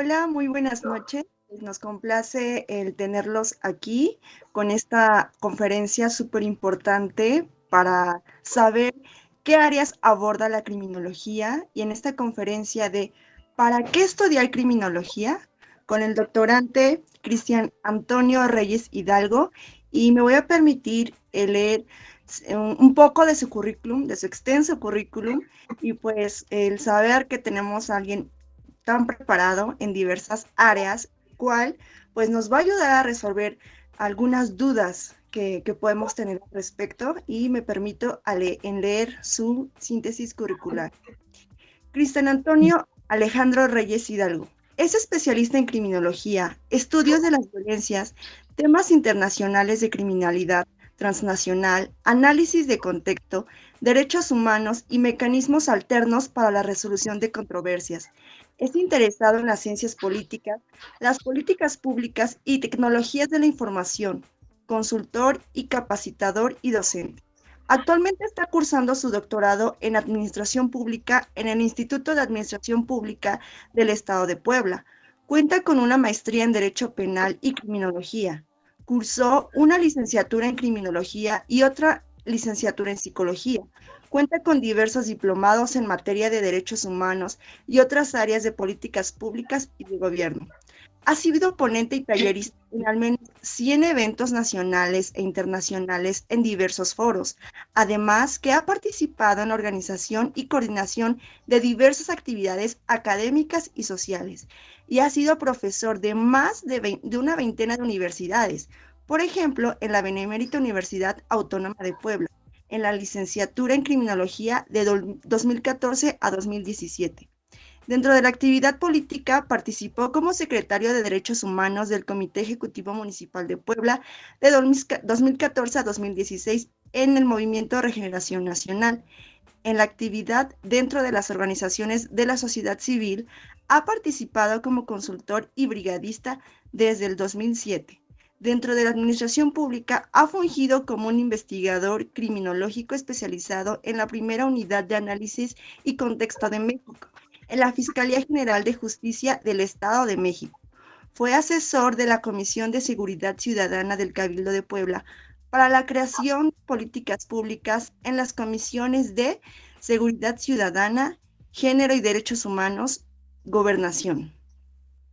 Hola, muy buenas noches. Nos complace el tenerlos aquí con esta conferencia súper importante para saber qué áreas aborda la criminología y en esta conferencia de ¿para qué estudiar criminología? Con el doctorante Cristian Antonio Reyes Hidalgo y me voy a permitir leer un poco de su currículum, de su extenso currículum y pues el saber que tenemos a alguien tan preparado en diversas áreas, cual pues nos va a ayudar a resolver algunas dudas que podemos tener al respecto y me permito en leer su síntesis curricular. Cristian Antonio Alejandro Reyes Hidalgo. Es especialista en criminología, estudios de las violencias, temas internacionales de criminalidad transnacional, análisis de contexto, derechos humanos y mecanismos alternos para la resolución de controversias. Es interesado en las ciencias políticas, las políticas públicas y tecnologías de la información, consultor y capacitador y docente. Actualmente está cursando su doctorado en Administración Pública en el Instituto de Administración Pública del Estado de Puebla. Cuenta con una maestría en Derecho Penal y Criminología. Cursó una licenciatura en Criminología y otra licenciatura en Psicología. Cuenta con diversos diplomados en materia de derechos humanos y otras áreas de políticas públicas y de gobierno. Ha sido ponente y tallerista en al menos 100 eventos nacionales e internacionales en diversos foros, además que ha participado en la organización y coordinación de diversas actividades académicas y sociales, y ha sido profesor de más de una veintena de universidades, por ejemplo, en la Benemérita Universidad Autónoma de Puebla, en la licenciatura en Criminología de 2014 a 2017. Dentro de la actividad política, participó como secretario de Derechos Humanos del Comité Ejecutivo Municipal de Puebla de 2014 a 2016 en el Movimiento Regeneración Nacional. En la actividad dentro de las organizaciones de la sociedad civil, ha participado como consultor y brigadista desde el 2007. Dentro de la administración pública, ha fungido como un investigador criminológico especializado en la primera unidad de análisis y contexto de México, en la Fiscalía General de Justicia del Estado de México. Fue asesor de la Comisión de Seguridad Ciudadana del Cabildo de Puebla para la creación de políticas públicas en las comisiones de Seguridad Ciudadana, Género y Derechos Humanos, Gobernación.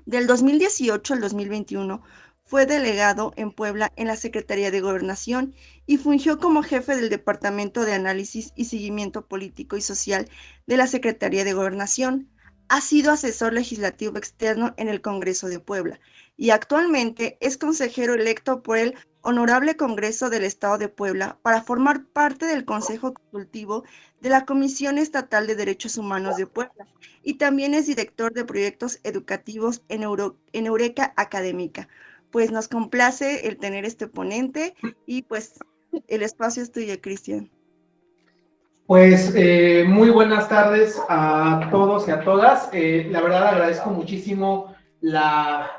Del 2018 al 2021 fue delegado en Puebla en la Secretaría de Gobernación y fungió como jefe del Departamento de Análisis y Seguimiento Político y Social de la Secretaría de Gobernación. Ha sido asesor legislativo externo en el Congreso de Puebla y actualmente es consejero electo por el Honorable Congreso del Estado de Puebla para formar parte del Consejo Consultivo de la Comisión Estatal de Derechos Humanos de Puebla y también es director de proyectos educativos en Eureka Académica. Pues nos complace el tener este ponente y pues el espacio es tuyo, Cristian. Pues muy buenas tardes a todos y a todas. La verdad agradezco muchísimo la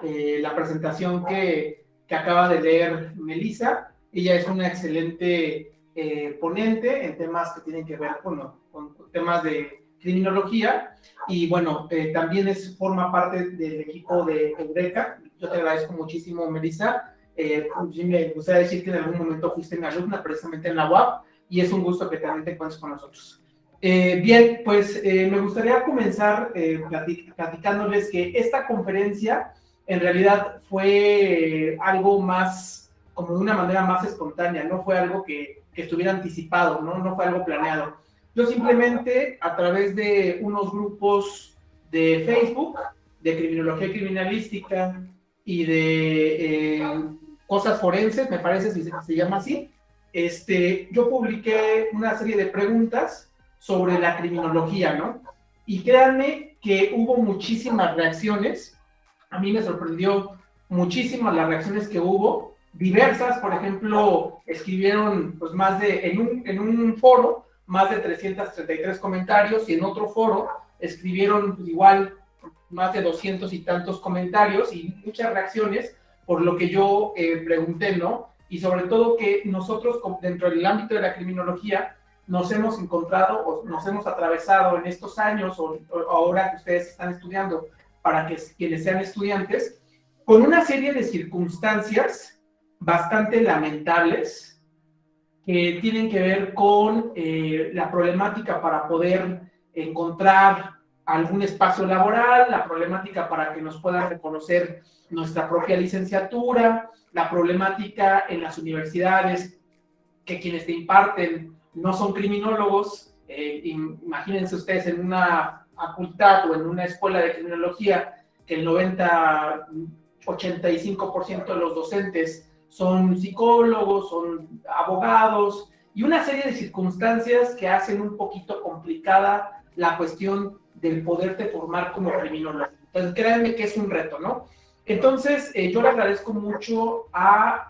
presentación que acaba de leer Melissa. Ella es una excelente ponente en temas que tienen que ver con temas de criminología y bueno, también forma parte del equipo de Eureka. Yo te agradezco muchísimo, Melissa. Sí me gustaría decir que en algún momento fuiste mi alumna precisamente en la UAP y es un gusto que también te cuentes con nosotros. Bien, pues me gustaría comenzar platicándoles que esta conferencia en realidad fue algo más, como de una manera más espontánea, no fue algo que estuviera anticipado, no fue algo planeado. Yo simplemente a través de unos grupos de Facebook, de criminología criminalística y de cosas forenses, me parece si se llama así, yo publiqué una serie de preguntas sobre la criminología, ¿no? Y créanme que hubo muchísimas reacciones. A mí me sorprendió muchísimo las reacciones que hubo, diversas. Por ejemplo, escribieron pues en un foro más de 333 comentarios y en otro foro escribieron pues, igual más de 200 y tantos comentarios y muchas reacciones por lo que yo pregunté, ¿no? Y sobre todo que nosotros dentro del ámbito de la criminología nos hemos encontrado o nos hemos atravesado en estos años o ahora que ustedes están estudiando para que quienes sean estudiantes, con una serie de circunstancias bastante lamentables que tienen que ver con la problemática para poder encontrar algún espacio laboral, la problemática para que nos puedan reconocer nuestra propia licenciatura, la problemática en las universidades, que quienes te imparten no son criminólogos. Imagínense ustedes en una facultad o en una escuela de criminología que el 85% de los docentes son psicólogos, son abogados, y una serie de circunstancias que hacen un poquito complicada la cuestión del poderte formar como criminólogo. Entonces, créanme que es un reto, ¿no? Entonces, yo le agradezco mucho a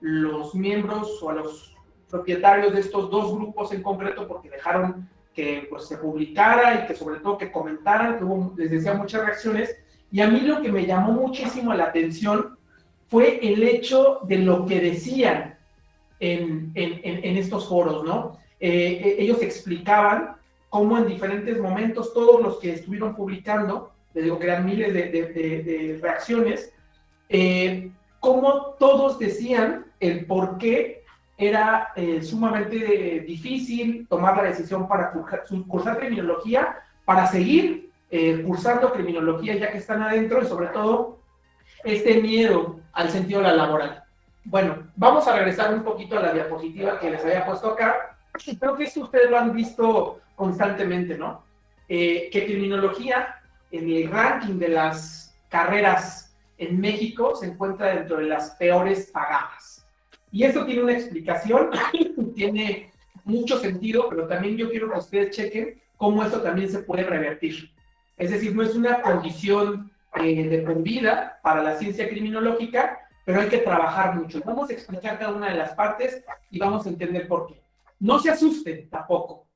los miembros o a los propietarios de estos dos grupos en concreto, porque dejaron que pues, se publicara y que sobre todo que comentaran, que hubo, les decía, muchas reacciones. Y a mí lo que me llamó muchísimo la atención fue el hecho de lo que decían en estos foros, ¿no? Ellos explicaban cómo en diferentes momentos todos los que estuvieron publicando, les digo que eran miles de reacciones, cómo todos decían el por qué era sumamente difícil tomar la decisión para cursar criminología, para seguir cursando criminología ya que están adentro, y sobre todo este miedo al sentido laboral. Bueno, vamos a regresar un poquito a la diapositiva que les había puesto acá. Creo que esto ustedes lo han visto constantemente, ¿no? Que criminología en el ranking de las carreras en México se encuentra dentro de las peores pagadas. Y esto tiene una explicación, tiene mucho sentido, pero también yo quiero que ustedes chequen cómo esto también se puede revertir. Es decir, no es una condición de por vida para la ciencia criminológica, pero hay que trabajar mucho. Vamos a explicar cada una de las partes y vamos a entender por qué. No se asusten tampoco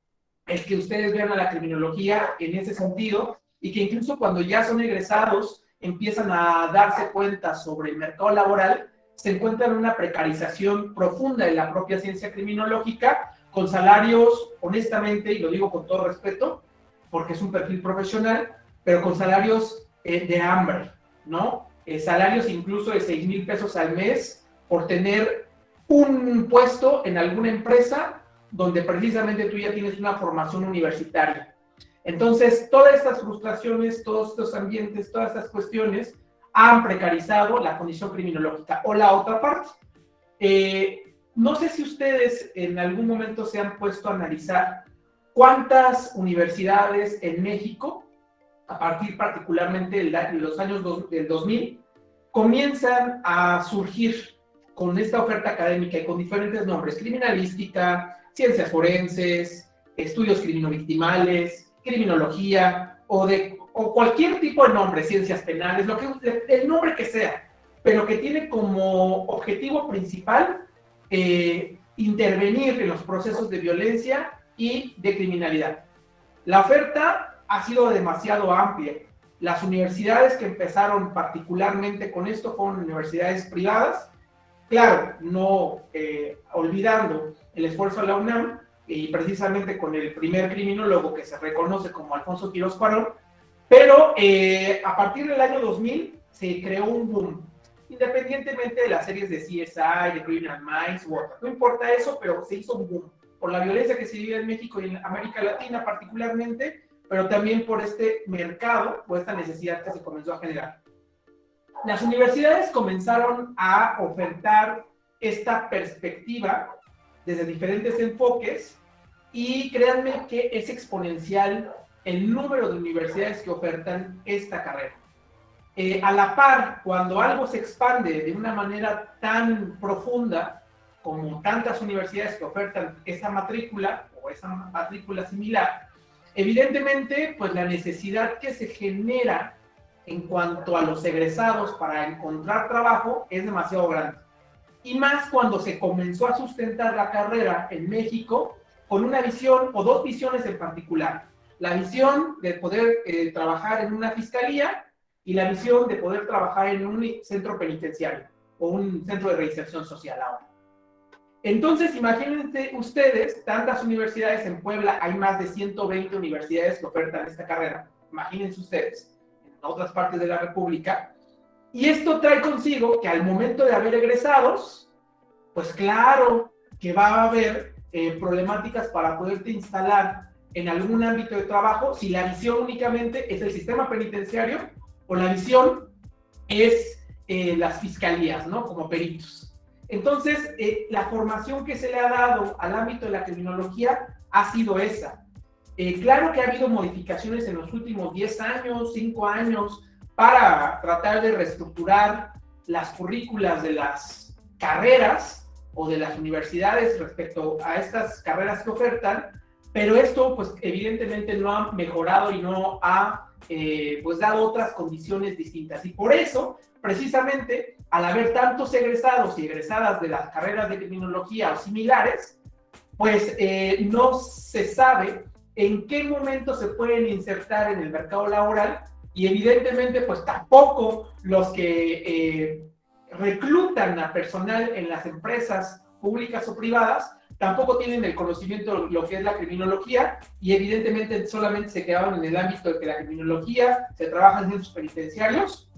el que ustedes vean a la criminología en ese sentido, y que incluso cuando ya son egresados empiezan a darse cuenta sobre el mercado laboral, se encuentran en una precarización profunda de la propia ciencia criminológica, con salarios, honestamente, y lo digo con todo respeto, porque es un perfil profesional, pero con salarios de hambre, ¿no? Salarios incluso de 6,000 pesos al mes por tener un puesto en alguna empresa donde precisamente tú ya tienes una formación universitaria. Entonces, todas estas frustraciones, todos estos ambientes, todas estas cuestiones han precarizado la condición criminológica. O la otra parte. No sé si ustedes en algún momento se han puesto a analizar cuántas universidades en México, a partir particularmente de los años del 2000, comienzan a surgir con esta oferta académica y con diferentes nombres: criminalística, ciencias forenses, estudios criminovictimales, criminología, o cualquier tipo de nombre, ciencias penales, el nombre que sea, pero que tiene como objetivo principal intervenir en los procesos de violencia y de criminalidad. La oferta ha sido demasiado amplia. Las universidades que empezaron particularmente con esto fueron universidades privadas, claro, no olvidando el esfuerzo de la UNAM, y precisamente con el primer criminólogo que se reconoce como Alfonso Quirós Cuarón, pero a partir del año 2000 se creó un boom, independientemente de las series de CSI, de Criminal Minds u otras. No importa eso, pero se hizo un boom por la violencia que se vive en México y en América Latina particularmente, pero también por este mercado o esta necesidad que se comenzó a generar. Las universidades comenzaron a ofertar esta perspectiva desde diferentes enfoques, y créanme que es exponencial el número de universidades que ofertan esta carrera. A la par, cuando algo se expande de una manera tan profunda como tantas universidades que ofertan esta matrícula o esa matrícula similar, evidentemente, pues la necesidad que se genera en cuanto a los egresados para encontrar trabajo es demasiado grande. Y más cuando se comenzó a sustentar la carrera en México con una visión o dos visiones en particular: la visión de poder trabajar en una fiscalía y la visión de poder trabajar en un centro penitenciario o un centro de reinserción social ahora. Entonces, imagínense ustedes, tantas universidades en Puebla, hay más de 120 universidades que ofertan esta carrera. Imagínense ustedes, otras partes de la República, y esto trae consigo que al momento de haber egresados, pues claro que va a haber problemáticas para poderte instalar en algún ámbito de trabajo si la visión únicamente es el sistema penitenciario o la visión es las fiscalías, ¿no? Como peritos. Entonces, la formación que se le ha dado al ámbito de la criminología ha sido esa. Claro que ha habido modificaciones en los últimos 10 años, 5 años, para tratar de reestructurar las currículas de las carreras o de las universidades respecto a estas carreras que ofertan, pero esto pues evidentemente no ha mejorado y no ha pues dado otras condiciones distintas. Y por eso, precisamente, al haber tantos egresados y egresadas de las carreras de criminología o similares, pues no se sabe en qué momento se pueden insertar en el mercado laboral y evidentemente pues tampoco los que reclutan a personal en las empresas públicas o privadas tampoco tienen el conocimiento de lo que es la criminología y evidentemente solamente se quedaron en el ámbito de que la criminología se trabaja en centros penitenciarios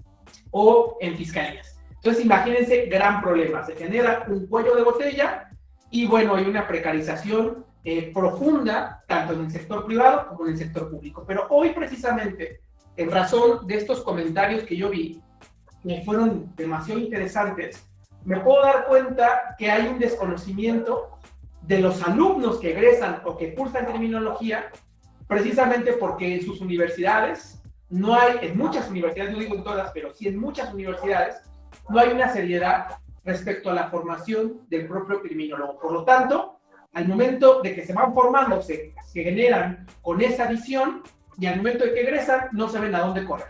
o en fiscalías. Entonces imagínense, gran problema, se genera un cuello de botella y bueno, hay una precarización profunda, tanto en el sector privado como en el sector público. Pero hoy precisamente, en razón de estos comentarios que yo vi, que fueron demasiado interesantes, me puedo dar cuenta que hay un desconocimiento de los alumnos que egresan o que cursan criminología, precisamente porque en sus universidades, no hay, en muchas universidades, no digo en todas, pero sí en muchas universidades, no hay una seriedad respecto a la formación del propio criminólogo. Por lo tanto, al momento de que se van formando, se generan con esa visión y al momento de que egresan, no saben a dónde correr.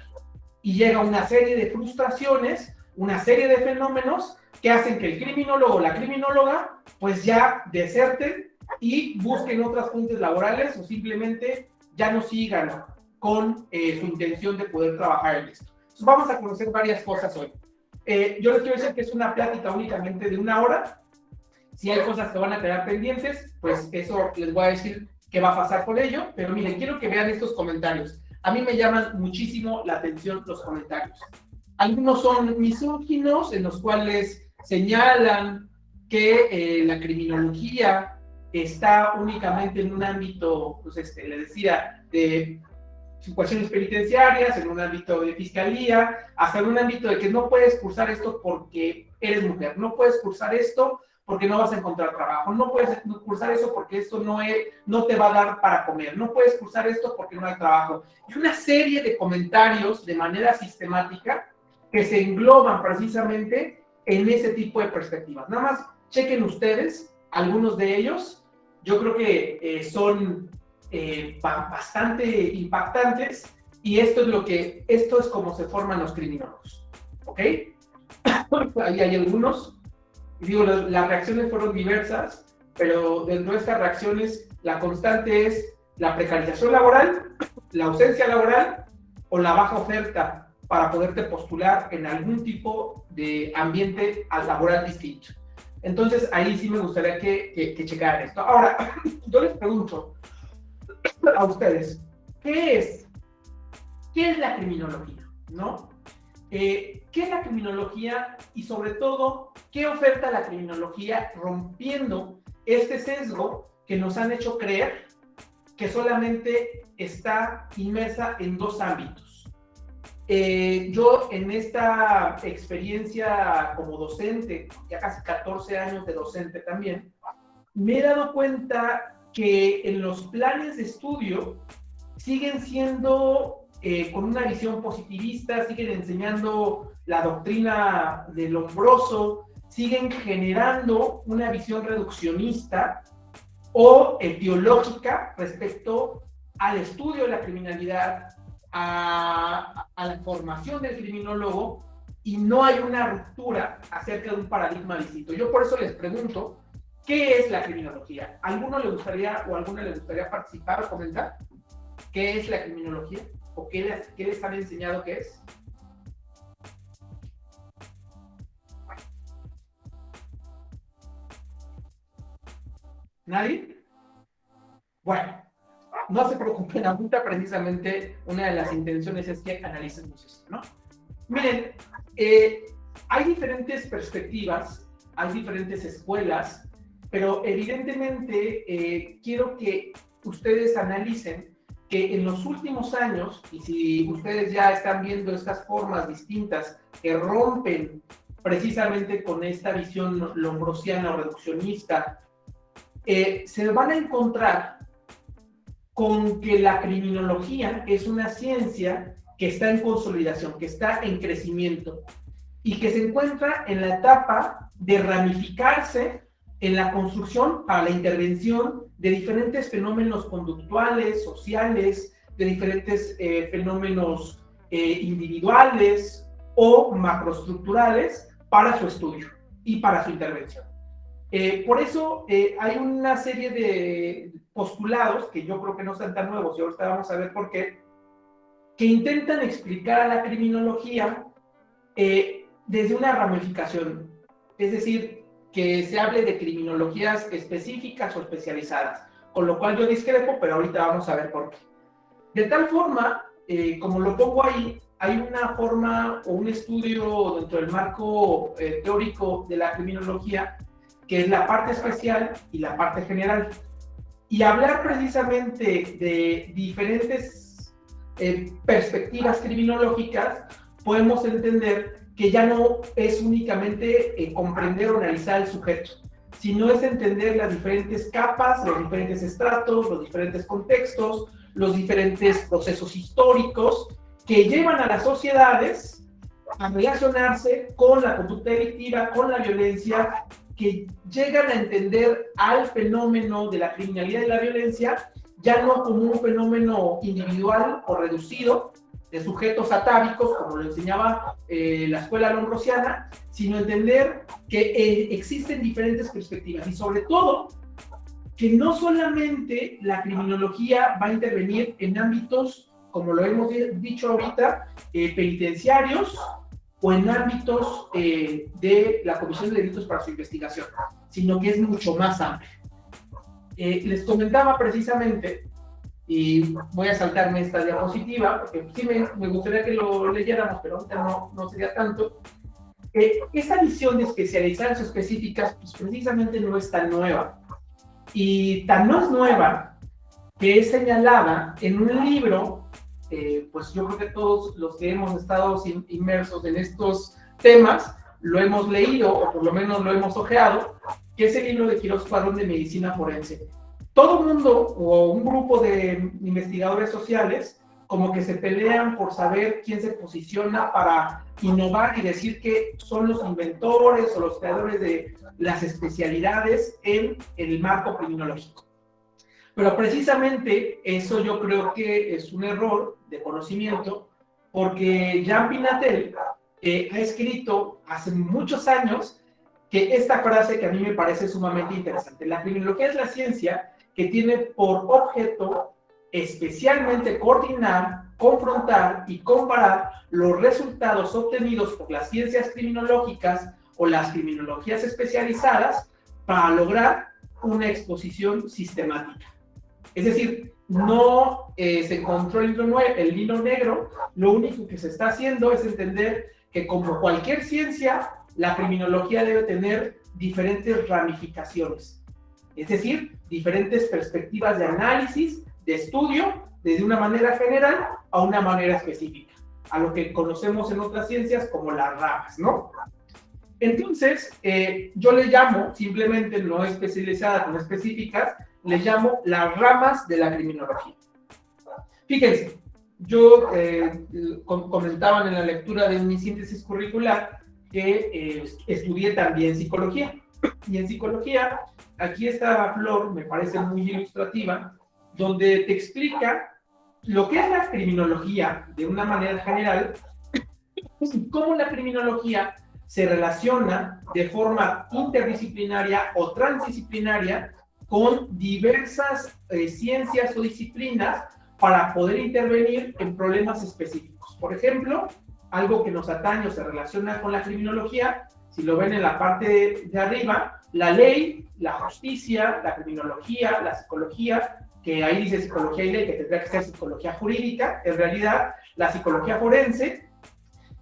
Y llega una serie de frustraciones, una serie de fenómenos que hacen que el criminólogo o la criminóloga pues ya deserten y busquen otras fuentes laborales o simplemente ya no sigan con su intención de poder trabajar en esto. Entonces vamos a conocer varias cosas hoy. Yo les quiero decir que es una plática únicamente de 1 hora. Si hay cosas que van a quedar pendientes, pues eso les voy a decir qué va a pasar con ello. Pero miren, quiero que vean estos comentarios. A mí me llaman muchísimo la atención los comentarios. Algunos son misóginos, en los cuales señalan que la criminología está únicamente en un ámbito, pues les decía, de cuestiones penitenciarias, en un ámbito de fiscalía, hasta en un ámbito de que no puedes cursar esto porque eres mujer, no puedes cursar esto porque no vas a encontrar trabajo, no puedes cursar eso porque esto no te va a dar para comer, no puedes cursar esto porque no hay trabajo. Y una serie de comentarios de manera sistemática que se engloban precisamente en ese tipo de perspectivas. Nada más chequen ustedes algunos de ellos, yo creo que son bastante impactantes y esto es como se forman los criminólogos, ¿ok? Ahí hay algunos, digo, las reacciones fueron diversas, pero dentro de estas reacciones la constante es la precarización laboral, la ausencia laboral o la baja oferta para poderte postular en algún tipo de ambiente laboral distinto. Entonces ahí sí me gustaría que checaran esto. Ahora, yo les pregunto a ustedes, ¿qué es la criminología? ¿No? ¿Qué es la criminología y sobre todo, qué oferta la criminología rompiendo este sesgo que nos han hecho creer que solamente está inmersa en 2 ámbitos? Yo en esta experiencia como docente, ya casi 14 años de docente también, me he dado cuenta que en los planes de estudio siguen siendo con una visión positivista, siguen enseñando la doctrina de Lombroso, siguen generando una visión reduccionista o etiológica respecto al estudio de la criminalidad, a la formación del criminólogo, y no hay una ruptura acerca de un paradigma distinto. Yo por eso les pregunto, ¿qué es la criminología? ¿A alguno le gustaría o a alguna le gustaría participar o comentar? ¿Qué es la criminología? ¿O qué les han enseñado que es? ¿Nadie? Bueno, no se preocupen, ahorita precisamente una de las intenciones es que analicemos esto, ¿no? Miren, hay diferentes perspectivas, hay diferentes escuelas, pero evidentemente quiero que ustedes analicen que en los últimos años, y si ustedes ya están viendo estas formas distintas que rompen precisamente con esta visión lombrosiana o reduccionista, se van a encontrar con que la criminología es una ciencia que está en consolidación, que está en crecimiento y que se encuentra en la etapa de ramificarse en la construcción para la intervención de diferentes fenómenos conductuales, sociales, de diferentes fenómenos individuales o macroestructurales para su estudio y para su intervención. Por eso hay una serie de postulados que yo creo que no están tan nuevos y ahorita vamos a ver por qué, que intentan explicar a la criminología desde una ramificación, es decir, que se hable de criminologías específicas o especializadas, con lo cual yo discrepo, pero ahorita vamos a ver por qué. De tal forma, como lo pongo ahí, hay una forma o un estudio dentro del marco teórico de la criminología, que es la parte especial y la parte general. Y hablar precisamente de diferentes perspectivas criminológicas, podemos entender que ya no es únicamente comprender o analizar el sujeto, sino es entender las diferentes capas, los diferentes estratos, los diferentes contextos, los diferentes procesos históricos que llevan a las sociedades a relacionarse con la conducta delictiva, con la violencia, que llegan a entender al fenómeno de la criminalidad y la violencia ya no como un fenómeno individual o reducido de sujetos atávicos, como lo enseñaba la escuela lombrosiana, sino entender que existen diferentes perspectivas y sobre todo que no solamente la criminología va a intervenir en ámbitos, como lo hemos dicho ahorita, penitenciarios, o en ámbitos de la Comisión de Delitos para su investigación, sino que es mucho más amplio. Les comentaba precisamente, y voy a saltarme esta diapositiva, porque sí me gustaría que lo leyéramos, pero ahorita no sería tanto. Esa visión de especializadas o específicas, pues precisamente no es tan nueva. Y tan no es nueva que es señalada en un libro. Pues yo creo que todos los que hemos estado inmersos en estos temas lo hemos leído o por lo menos lo hemos ojeado, que es el libro de Quirós Cuadrón de Medicina Forense. Todo mundo o un grupo de investigadores sociales como que se pelean por saber quién se posiciona para innovar y decir que son los inventores o los creadores de las especialidades en el marco criminológico. Pero precisamente eso yo creo que es un error de conocimiento, porque Jean Pinatel ha escrito hace muchos años que esta frase que a mí me parece sumamente interesante: la criminología es la ciencia que tiene por objeto especialmente coordinar, confrontar y comparar los resultados obtenidos por las ciencias criminológicas o las criminologías especializadas para lograr una exposición sistemática. Es decir, no se encontró el hilo negro, lo único que se está haciendo es entender que como cualquier ciencia, la criminología debe tener diferentes ramificaciones, es decir, diferentes perspectivas de análisis, de estudio, desde una manera general a una manera específica, a lo que conocemos en otras ciencias como las ramas, ¿no? Entonces, yo le llamo, simplemente no especializadas, no específicas, le llamo las ramas de la criminología. Fíjense, yo comentaban en la lectura de mi síntesis curricular que estudié también psicología. Y en psicología, aquí esta flor me parece muy ilustrativa, donde te explica lo que es la criminología de una manera general, y cómo la criminología se relaciona de forma interdisciplinaria o transdisciplinaria con diversas ciencias o disciplinas para poder intervenir en problemas específicos. Por ejemplo, algo que nos atañe o se relaciona con la criminología, si lo ven en la parte de arriba, la ley, la justicia, la criminología, la psicología, que ahí dice psicología y ley, que tendría que ser psicología jurídica, en realidad la psicología forense,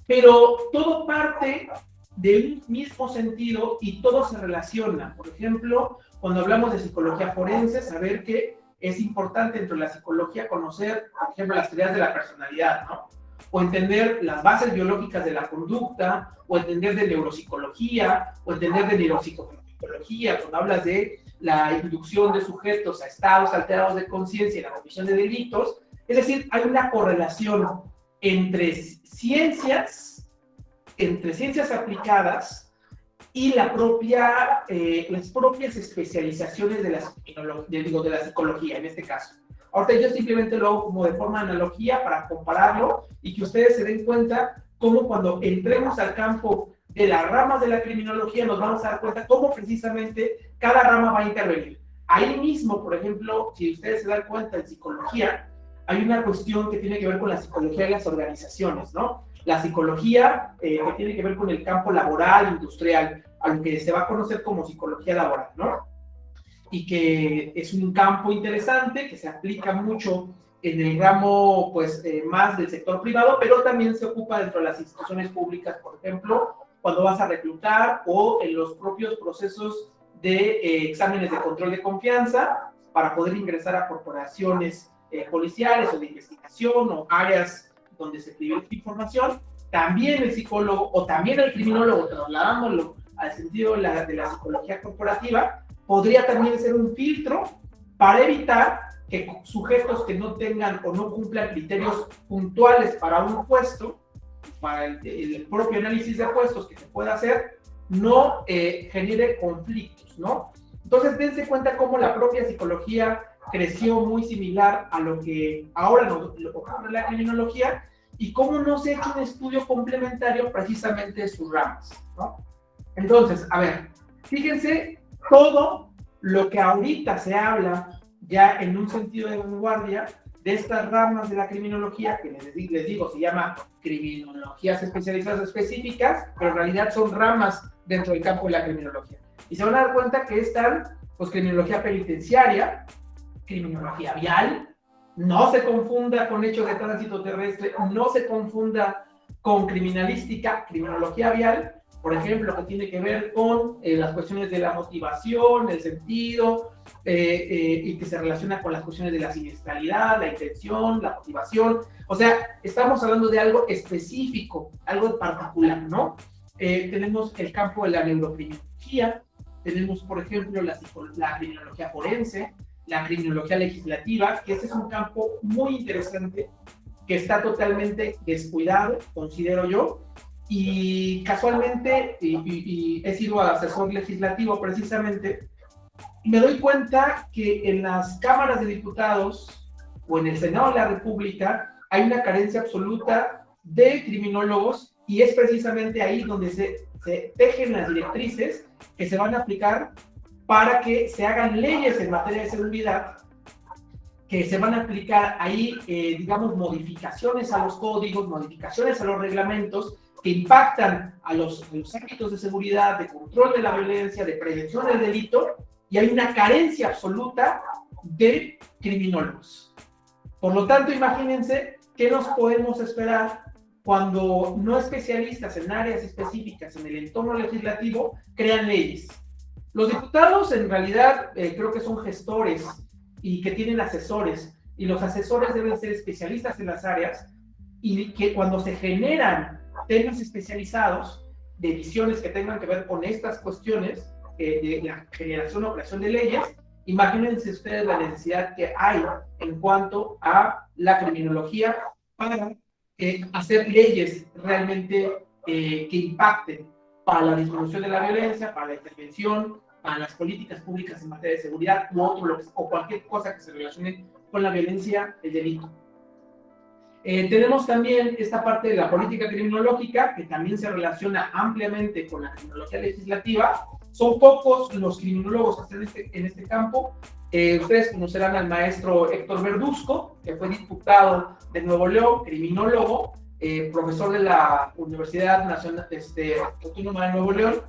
pero todo parte de un mismo sentido y todo se relaciona. Por ejemplo, cuando hablamos de psicología forense, saber que es importante dentro de la psicología conocer, por ejemplo, las teorías de la personalidad, ¿no? O entender las bases biológicas de la conducta, o entender de neuropsicología, o entender de neuropsicología, cuando hablas de la inducción de sujetos a estados alterados de conciencia y la comisión de delitos. Es decir, hay una correlación entre ciencias aplicadas y las propias especializaciones de la psicología, en este caso. Ahorita yo simplemente lo hago como de forma de analogía para compararlo y que ustedes se den cuenta cómo cuando entremos al campo de las ramas de la criminología nos vamos a dar cuenta cómo precisamente cada rama va a intervenir. Ahí mismo, por ejemplo, si ustedes se dan cuenta en psicología, hay una cuestión que tiene que ver con la psicología de las organizaciones, ¿no? La psicología que tiene que ver con el campo laboral, industrial, aunque se va a conocer como psicología laboral, ¿no? Y que es un campo interesante, que se aplica mucho en el ramo, pues, más del sector privado, pero también se ocupa dentro de las instituciones públicas, por ejemplo, cuando vas a reclutar o en los propios procesos de exámenes de control de confianza para poder ingresar a corporaciones policiales o de investigación o áreas donde se privilegia información. También el psicólogo o también el criminólogo, trasladándolo al sentido de la psicología corporativa, podría también ser un filtro para evitar que sujetos que no tengan o no cumplan criterios puntuales para un puesto, para el propio análisis de puestos que se pueda hacer, no genere conflictos, ¿no? Entonces, dense cuenta cómo la propia psicología creció muy similar a lo que ahora lo ocurre en la criminología y cómo no se ha hecho un estudio complementario precisamente de sus ramas, ¿no? Entonces, a ver, fíjense todo lo que ahorita se habla ya en un sentido de vanguardia de estas ramas de la criminología, que les digo, se llama criminologías especializadas específicas, pero en realidad son ramas dentro del campo de la criminología. Y se van a dar cuenta que están, pues, criminología penitenciaria, criminología vial, no se confunda con hechos de tránsito terrestre, no se confunda con criminalística, criminología vial, por ejemplo, que tiene que ver con las cuestiones de la motivación, el sentido, y que se relaciona con las cuestiones de la siniestralidad, la intención, la motivación. O sea, estamos hablando de algo específico, algo particular, ¿no? Tenemos el campo de la neurocriminología, tenemos, por ejemplo, la criminología forense, la criminología legislativa, que este es un campo muy interesante, que está totalmente descuidado, considero yo, y casualmente, y he sido asesor legislativo precisamente, me doy cuenta que en las cámaras de diputados o en el Senado de la República hay una carencia absoluta de criminólogos y es precisamente ahí donde se tejen las directrices que se van a aplicar para que se hagan leyes en materia de seguridad, que se van a aplicar ahí, digamos, modificaciones a los códigos, modificaciones a los reglamentos que impactan a los ámbitos de seguridad, de control de la violencia, de prevención del delito, y hay una carencia absoluta de criminólogos. Por lo tanto, imagínense qué nos podemos esperar cuando no especialistas en áreas específicas en el entorno legislativo crean leyes. Los diputados en realidad creo que son gestores y que tienen asesores, y los asesores deben ser especialistas en las áreas, y que cuando se generan temas especializados de visiones que tengan que ver con estas cuestiones de la generación o creación de leyes, imagínense ustedes la necesidad que hay en cuanto a la criminología para hacer leyes realmente que impacten para la disminución de la violencia, para la intervención, para las políticas públicas en materia de seguridad o cualquier cosa que se relacione con la violencia, el delito. Tenemos también esta parte de la política criminológica, que también se relaciona ampliamente con la criminología legislativa. Son pocos los criminólogos que están en este campo. Ustedes conocerán al maestro Héctor Verduzco, que fue diputado de Nuevo León, criminólogo, profesor de la Universidad Nacional Autónoma de Nuevo León,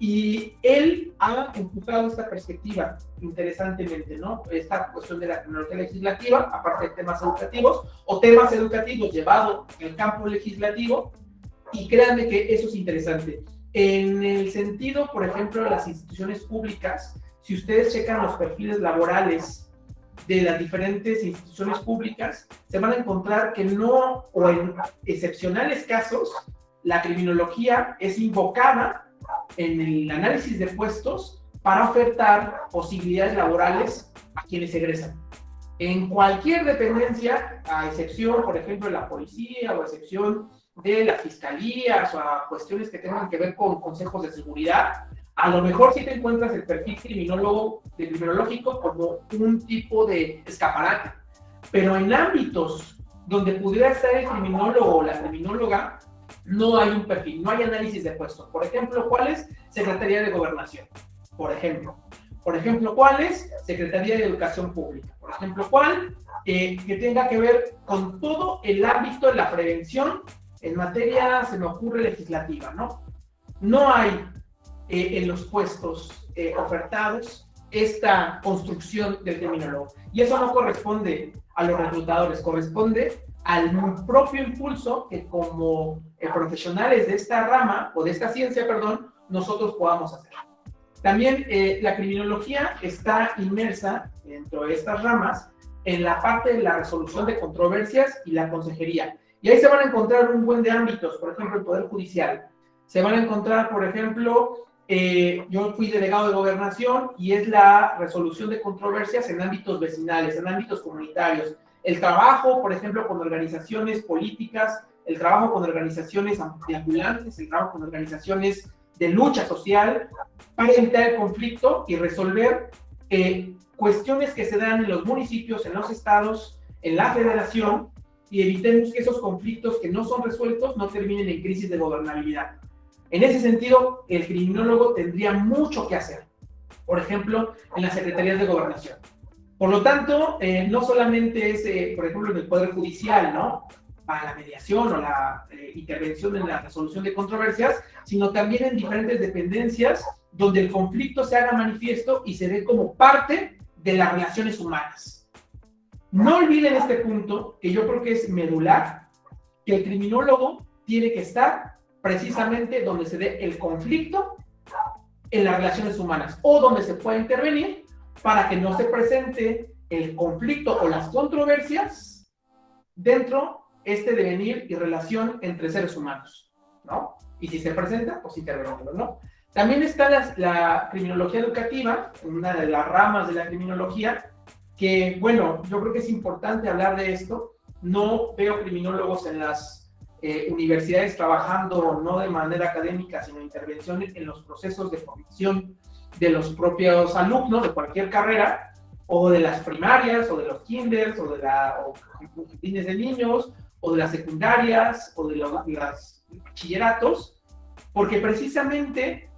Y él ha empujado esta perspectiva, interesantemente, ¿no? Esta cuestión de la criminología legislativa, aparte de temas educativos, o temas educativos llevados al campo legislativo, y créanme que eso es interesante. En el sentido, por ejemplo, de las instituciones públicas, si ustedes checan los perfiles laborales de las diferentes instituciones públicas, se van a encontrar que no, o en excepcionales casos, la criminología es invocada en el análisis de puestos para ofertar posibilidades laborales a quienes egresan. En cualquier dependencia, a excepción, por ejemplo, de la policía o a excepción de las fiscalías o a cuestiones que tengan que ver con consejos de seguridad, a lo mejor sí te encuentras el perfil criminológico como un tipo de escaparate, pero en ámbitos donde pudiera estar el criminólogo o la criminóloga, no hay un perfil, no hay análisis de puestos. Por ejemplo, ¿cuál es? Secretaría de Gobernación, por ejemplo. Por ejemplo, ¿cuál es? Secretaría de Educación Pública. Por ejemplo, ¿cuál? Que tenga que ver con todo el ámbito de la prevención en materia, se me ocurre, legislativa, ¿no? No hay en los puestos ofertados esta construcción del criminólogo. Y eso no corresponde a los reclutadores, corresponde al propio impulso que como profesionales de esta rama, o de esta ciencia, perdón, nosotros podamos hacer. También la criminología está inmersa dentro de estas ramas en la parte de la resolución de controversias y la consejería. Y ahí se van a encontrar un buen de ámbitos, por ejemplo, el Poder Judicial. Se van a encontrar, por ejemplo, yo fui delegado de gobernación y es la resolución de controversias en ámbitos vecinales, en ámbitos comunitarios. El trabajo, por ejemplo, con organizaciones políticas, el trabajo con organizaciones ambulantes, el trabajo con organizaciones de lucha social para evitar el conflicto y resolver cuestiones que se dan en los municipios, en los estados, en la federación, y evitemos que esos conflictos que no son resueltos no terminen en crisis de gobernabilidad. En ese sentido, el criminólogo tendría mucho que hacer, por ejemplo, en las secretarías de gobernación. Por lo tanto, no solamente es, por ejemplo, en el Poder Judicial, ¿no?, para la mediación o la intervención en la resolución de controversias, sino también en diferentes dependencias donde el conflicto se haga manifiesto y se ve como parte de las relaciones humanas. No olviden este punto, que yo creo que es medular, que el criminólogo tiene que estar precisamente donde se dé el conflicto en las relaciones humanas, o donde se pueda intervenir para que no se presente el conflicto o las controversias dentro este devenir y relación entre seres humanos, ¿no? Y si se presenta, pues intervenirlo, ¿no? También está la criminología educativa, una de las ramas de la criminología, que, bueno, yo creo que es importante hablar de esto. No veo criminólogos en las universidades trabajando no de manera académica, sino intervención en los procesos de formación de los propios alumnos de cualquier carrera, o de las primarias, o de los kinders, o de los jardines de niños, o de las secundarias, o de los bachilleratos, porque precisamente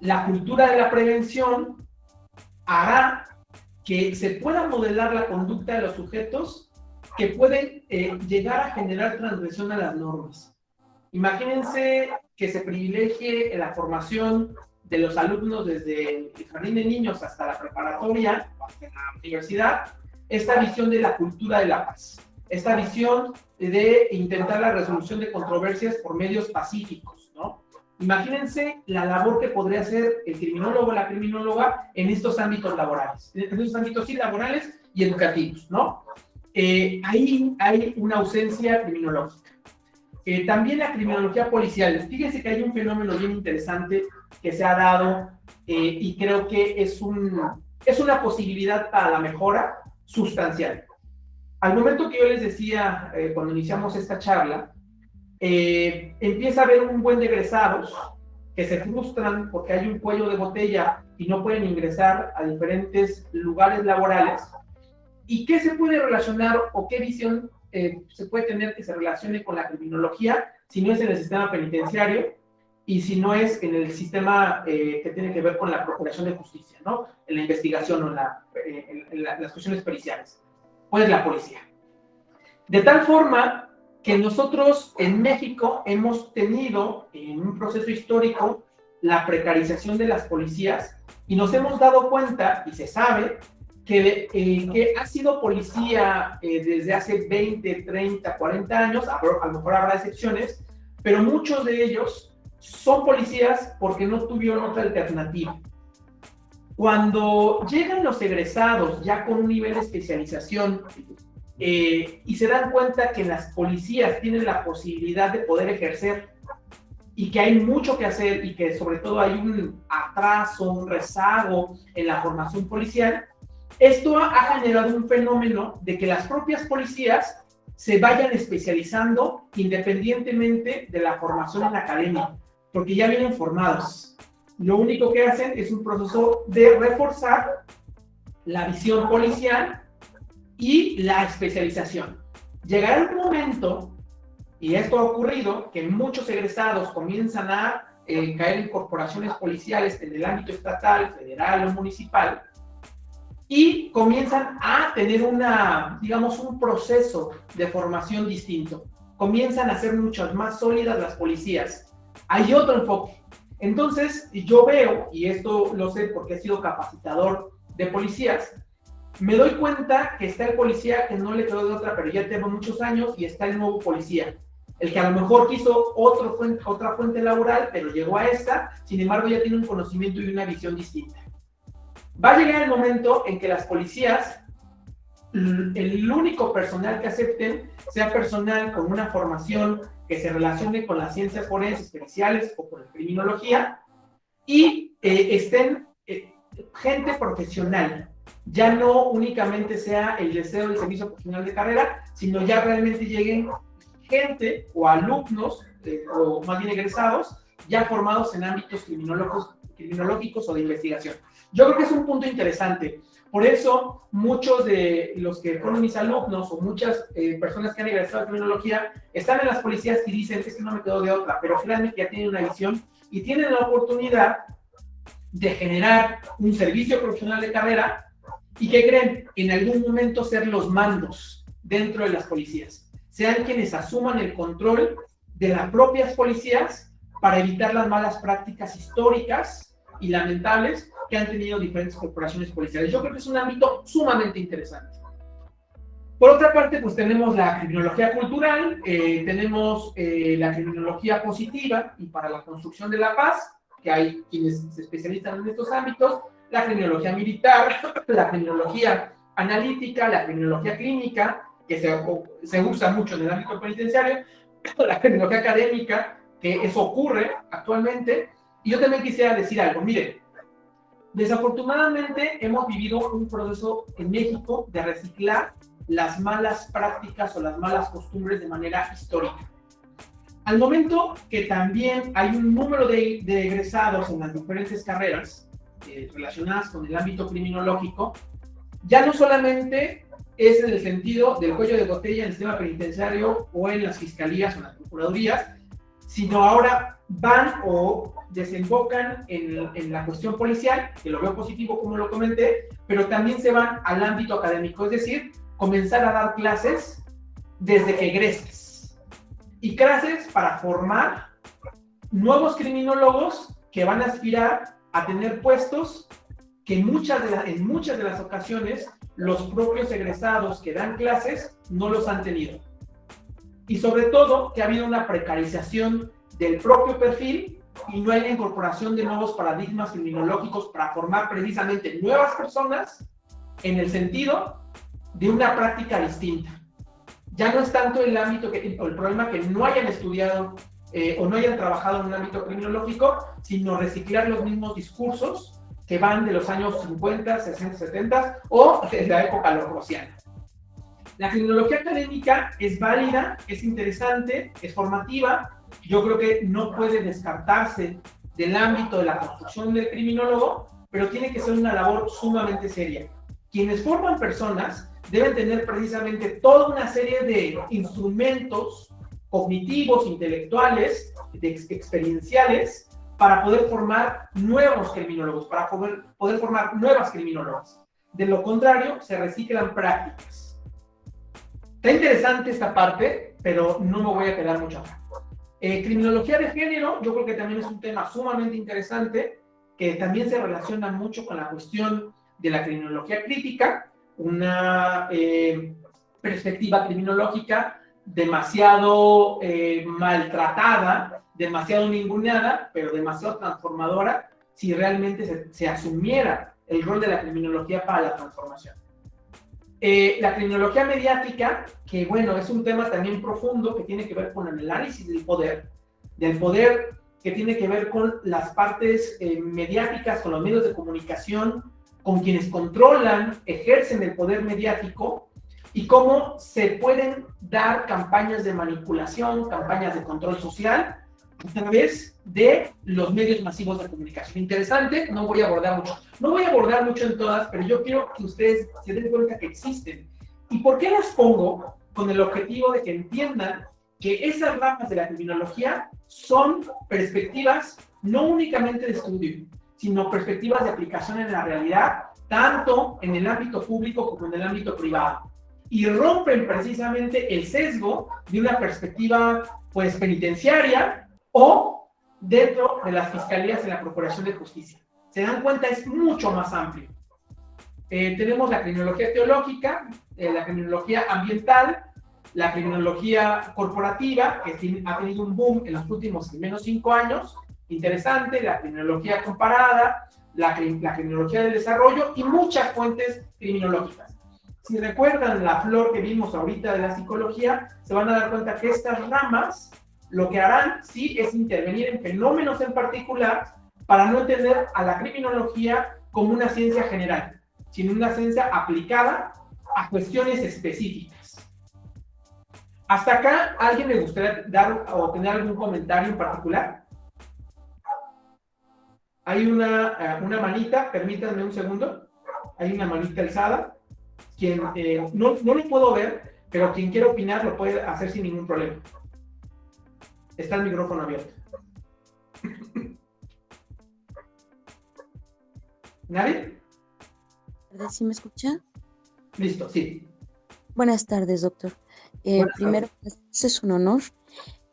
la cultura de la prevención hará que se pueda modelar la conducta de los sujetos que pueden llegar a generar transgresión a las normas. Imagínense que se privilegie la formación de los alumnos desde el jardín de niños hasta la preparatoria, hasta la universidad, esta visión de la cultura de la paz, esta visión de intentar la resolución de controversias por medios pacíficos, ¿no? Imagínense la labor que podría hacer el criminólogo o la criminóloga en estos ámbitos laborales, en estos ámbitos sí laborales y educativos, ¿no? Ahí hay una ausencia criminológica. También la criminología policial. Fíjense que hay un fenómeno bien interesante que se ha dado y creo que es una posibilidad para la mejora sustancial. Al momento que yo les decía cuando iniciamos esta charla, empieza a haber un buen de egresados que se frustran porque hay un cuello de botella y no pueden ingresar a diferentes lugares laborales. ¿Y qué se puede relacionar o qué visión se puede tener que se relacione con la criminología si no es en el sistema penitenciario y si no es en el sistema que tiene que ver con la procuración de justicia, ¿no? En la investigación o en las cuestiones periciales? Pues la policía. De tal forma que nosotros en México hemos tenido en un proceso histórico la precarización de las policías y nos hemos dado cuenta, y se sabe, que ha sido policía desde hace 20, 30, 40 años, a lo mejor habrá excepciones, pero muchos de ellos son policías porque no tuvieron otra alternativa. Cuando llegan los egresados ya con un nivel de especialización y se dan cuenta que las policías tienen la posibilidad de poder ejercer y que hay mucho que hacer y que sobre todo hay un atraso, un rezago en la formación policial, esto ha generado un fenómeno de que las propias policías se vayan especializando independientemente de la formación en la academia, porque ya vienen formados. Lo único que hacen es un proceso de reforzar la visión policial y la especialización. Llegará un momento, y esto ha ocurrido, que muchos egresados comienzan a caer en corporaciones policiales en el ámbito estatal, federal o municipal, y comienzan a tener un proceso de formación distinto. Comienzan a ser muchas más sólidas las policías. Hay otro enfoque. Entonces, yo veo, y esto lo sé porque he sido capacitador de policías, me doy cuenta que está el policía que no le quedó de otra, pero ya tengo muchos años, y está el nuevo policía. El que a lo mejor quiso otra fuente laboral, pero llegó a esta, sin embargo ya tiene un conocimiento y una visión distinta. Va a llegar el momento en que las policías, el único personal que acepten sea personal con una formación que se relacione con las ciencias forenses, periciales o con la criminología, y estén gente profesional. Ya no únicamente sea el deseo del servicio profesional de carrera, sino ya realmente lleguen gente o alumnos, o más bien egresados, ya formados en ámbitos criminológicos o de investigación. Yo creo que es un punto interesante. Por eso, muchos de los que fueron mis alumnos o muchas personas que han egresado de criminología están en las policías y dicen, es que no me quedo de otra, pero créanme que ya tienen una visión y tienen la oportunidad de generar un servicio profesional de carrera y que creen en algún momento ser los mandos dentro de las policías. Sean quienes asuman el control de las propias policías para evitar las malas prácticas históricas y lamentables que han tenido diferentes corporaciones policiales. Yo creo que es un ámbito sumamente interesante. Por otra parte, pues tenemos la criminología cultural, tenemos la criminología positiva y para la construcción de la paz, que hay quienes se especializan en estos ámbitos, la criminología militar, la criminología analítica, la criminología clínica, que se usa mucho en el ámbito penitenciario, la criminología académica, que eso ocurre actualmente. Y yo también quisiera decir algo, miren, desafortunadamente hemos vivido un proceso en México de reciclar las malas prácticas o las malas costumbres de manera histórica. Al momento que también hay un número de egresados en las diferentes carreras relacionadas con el ámbito criminológico, ya no solamente es en el sentido del cuello de botella en el sistema penitenciario o en las fiscalías o en las procuradurías, sino ahora van o desembocan en la cuestión policial, que lo veo positivo como lo comenté, pero también se van al ámbito académico, es decir, comenzar a dar clases desde que egreses. Y clases para formar nuevos criminólogos que van a aspirar a tener puestos que en muchas de las ocasiones los propios egresados que dan clases no los han tenido. Y sobre todo que ha habido una precarización del propio perfil y no hay la incorporación de nuevos paradigmas criminológicos para formar precisamente nuevas personas en el sentido de una práctica distinta. Ya no es tanto el ámbito o el problema que no hayan estudiado o no hayan trabajado en un ámbito criminológico, sino reciclar los mismos discursos que van de los años 50, 60, 70 o de la época lorrosiana. La criminología académica es válida, es interesante, es formativa. Yo creo que no puede descartarse del ámbito de la construcción del criminólogo, pero tiene que ser una labor sumamente seria. Quienes forman personas deben tener precisamente toda una serie de instrumentos cognitivos, intelectuales, experienciales, para poder formar nuevos criminólogos, para poder formar nuevas criminólogas. De lo contrario, se reciclan prácticas. Está interesante esta parte, pero no me voy a quedar mucho acá. Criminología de género, yo creo que también es un tema sumamente interesante, que también se relaciona mucho con la cuestión de la criminología crítica, una perspectiva criminológica demasiado maltratada, demasiado ninguneada, pero demasiado transformadora, si realmente se asumiera el rol de la criminología para la transformación. La criminología mediática, que bueno, es un tema también profundo que tiene que ver con el análisis del poder que tiene que ver con las partes mediáticas, con los medios de comunicación, con quienes controlan, ejercen el poder mediático y cómo se pueden dar campañas de manipulación, campañas de control social a través de los medios masivos de comunicación. Interesante, no voy a abordar mucho en todas, pero yo quiero que ustedes se den cuenta que existen. ¿Y por qué las pongo? Con el objetivo de que entiendan que esas ramas de la criminología son perspectivas no únicamente de estudio, sino perspectivas de aplicación en la realidad, tanto en el ámbito público como en el ámbito privado. Y rompen precisamente el sesgo de una perspectiva pues penitenciaria o dentro de las fiscalías en la Procuración de Justicia. Se dan cuenta, es mucho más amplio. Tenemos la criminología teológica, la criminología ambiental, la criminología corporativa, que ha tenido un boom en los últimos al menos 5 años, interesante, la criminología comparada, la criminología del desarrollo y muchas fuentes criminológicas. Si recuerdan la flor que vimos ahorita de la psicología, se van a dar cuenta que estas ramas lo que harán sí es intervenir en fenómenos en particular para no entender a la criminología como una ciencia general, sino una ciencia aplicada a cuestiones específicas. Hasta acá, ¿alguien le gustaría dar o tener algún comentario en particular? Hay una manita, permítanme un segundo. Hay una manita alzada. Quien no lo puedo ver, pero quien quiera opinar lo puede hacer sin ningún problema. Está el micrófono abierto. ¿Nadie? ¿Sí me escucha? Listo, sí. Buenas tardes, doctor. Primero, tardes. es un honor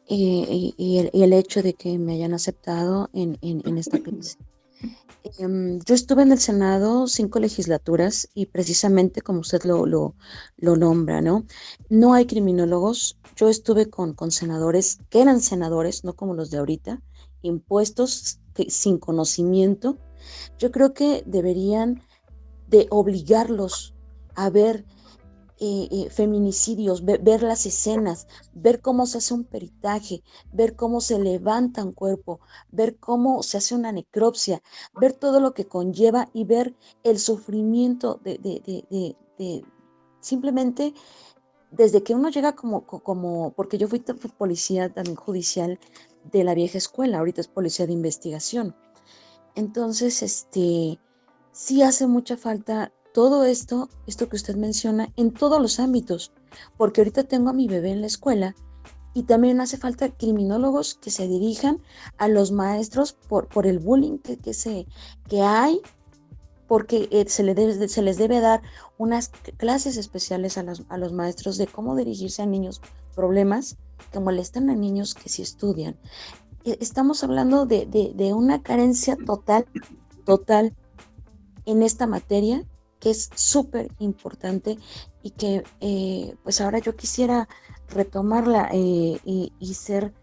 y el hecho de que me hayan aceptado en esta clase. Yo estuve en el Senado 5 legislaturas y precisamente como usted lo nombra, ¿no? No hay criminólogos. Yo estuve con senadores que eran senadores, no como los de ahorita, impuestos sin conocimiento. Yo creo que deberían de obligarlos a ver feminicidios, ver las escenas, ver cómo se hace un peritaje, ver cómo se levanta un cuerpo, ver cómo se hace una necropsia, ver todo lo que conlleva y ver el sufrimiento de simplemente desde que uno llega porque yo fui policía también judicial de la vieja escuela, ahorita es policía de investigación. Entonces, sí hace mucha falta todo esto que usted menciona en todos los ámbitos, porque ahorita tengo a mi bebé en la escuela y también hace falta criminólogos que se dirijan a los maestros por el bullying que hay, porque se les debe dar unas clases especiales a los maestros de cómo dirigirse a niños problemas que molestan a niños que sí estudian. Estamos hablando de una carencia total en esta materia, que es súper importante y que pues ahora yo quisiera retomarla y ser,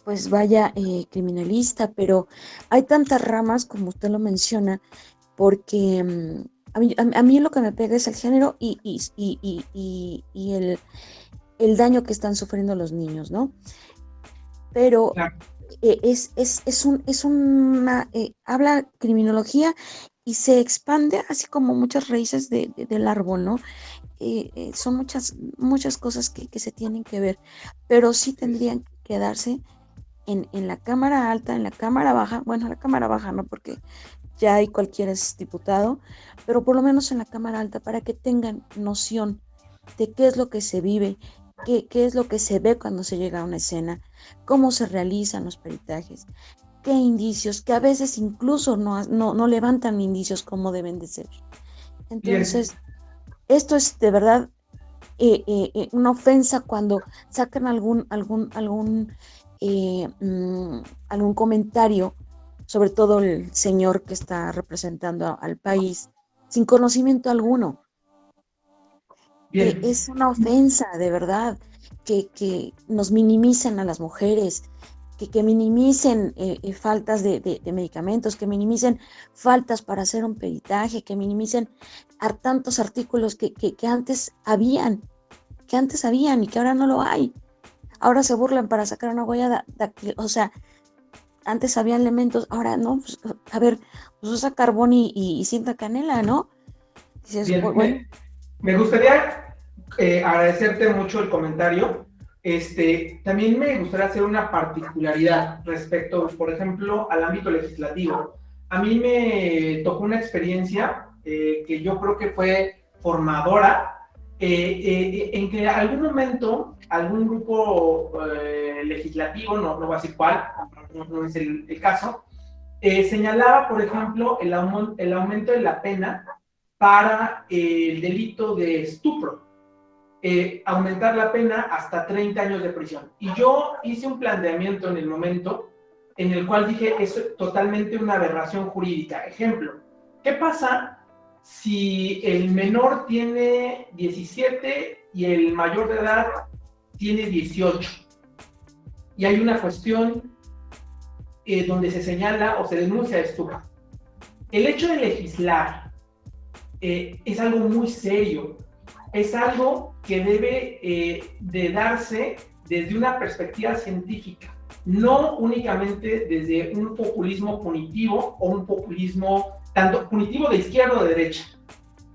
pues vaya, criminalista, pero hay tantas ramas como usted lo menciona, porque a mí lo que me pega es el género y el daño que están sufriendo los niños, ¿no? Pero Claro. Habla criminología y se expande así como muchas raíces del árbol, ¿no? Son muchas cosas que se tienen que ver, pero sí tendrían que quedarse en la cámara alta, en la cámara baja, bueno, la cámara baja no, porque ya hay cualquier diputado, pero por lo menos en la cámara alta para que tengan noción de qué es lo que se vive, qué es lo que se ve cuando se llega a una escena, cómo se realizan los peritajes, qué indicios, que a veces incluso no levantan indicios como deben de ser. Entonces, esto es de verdad una ofensa cuando sacan algún algún comentario, sobre todo el señor que está representando al país, sin conocimiento alguno. Bien. Es una ofensa, de verdad, que nos minimicen a las mujeres, que minimicen faltas de medicamentos, que minimicen faltas para hacer un peritaje, que minimicen tantos artículos que antes habían, y que ahora no lo hay. Ahora se burlan para sacar una huella dactilar, o sea, antes había elementos, ahora no, pues, a ver, pues usa carbón y cinta canela, ¿no? Dices, Bien, bueno. me gustaría agradecerte mucho el comentario. También me gustaría hacer una particularidad respecto, por ejemplo, al ámbito legislativo. A mí me tocó una experiencia que yo creo que fue formadora, en que en algún momento algún grupo legislativo, no voy a decir cuál, no es el caso, señalaba, por ejemplo, el aumento de la pena para el delito de estupro, aumentar la pena hasta 30 años de prisión. Y yo hice un planteamiento en el momento en el cual dije, es totalmente una aberración jurídica. Ejemplo, ¿qué pasa si el menor tiene 17 y el mayor de edad tiene 18? Y hay una cuestión donde se señala o se denuncia estupro. El hecho de legislar es algo muy serio, es algo que debe de darse desde una perspectiva científica, no únicamente desde un populismo punitivo o un populismo tanto punitivo de izquierda o de derecha,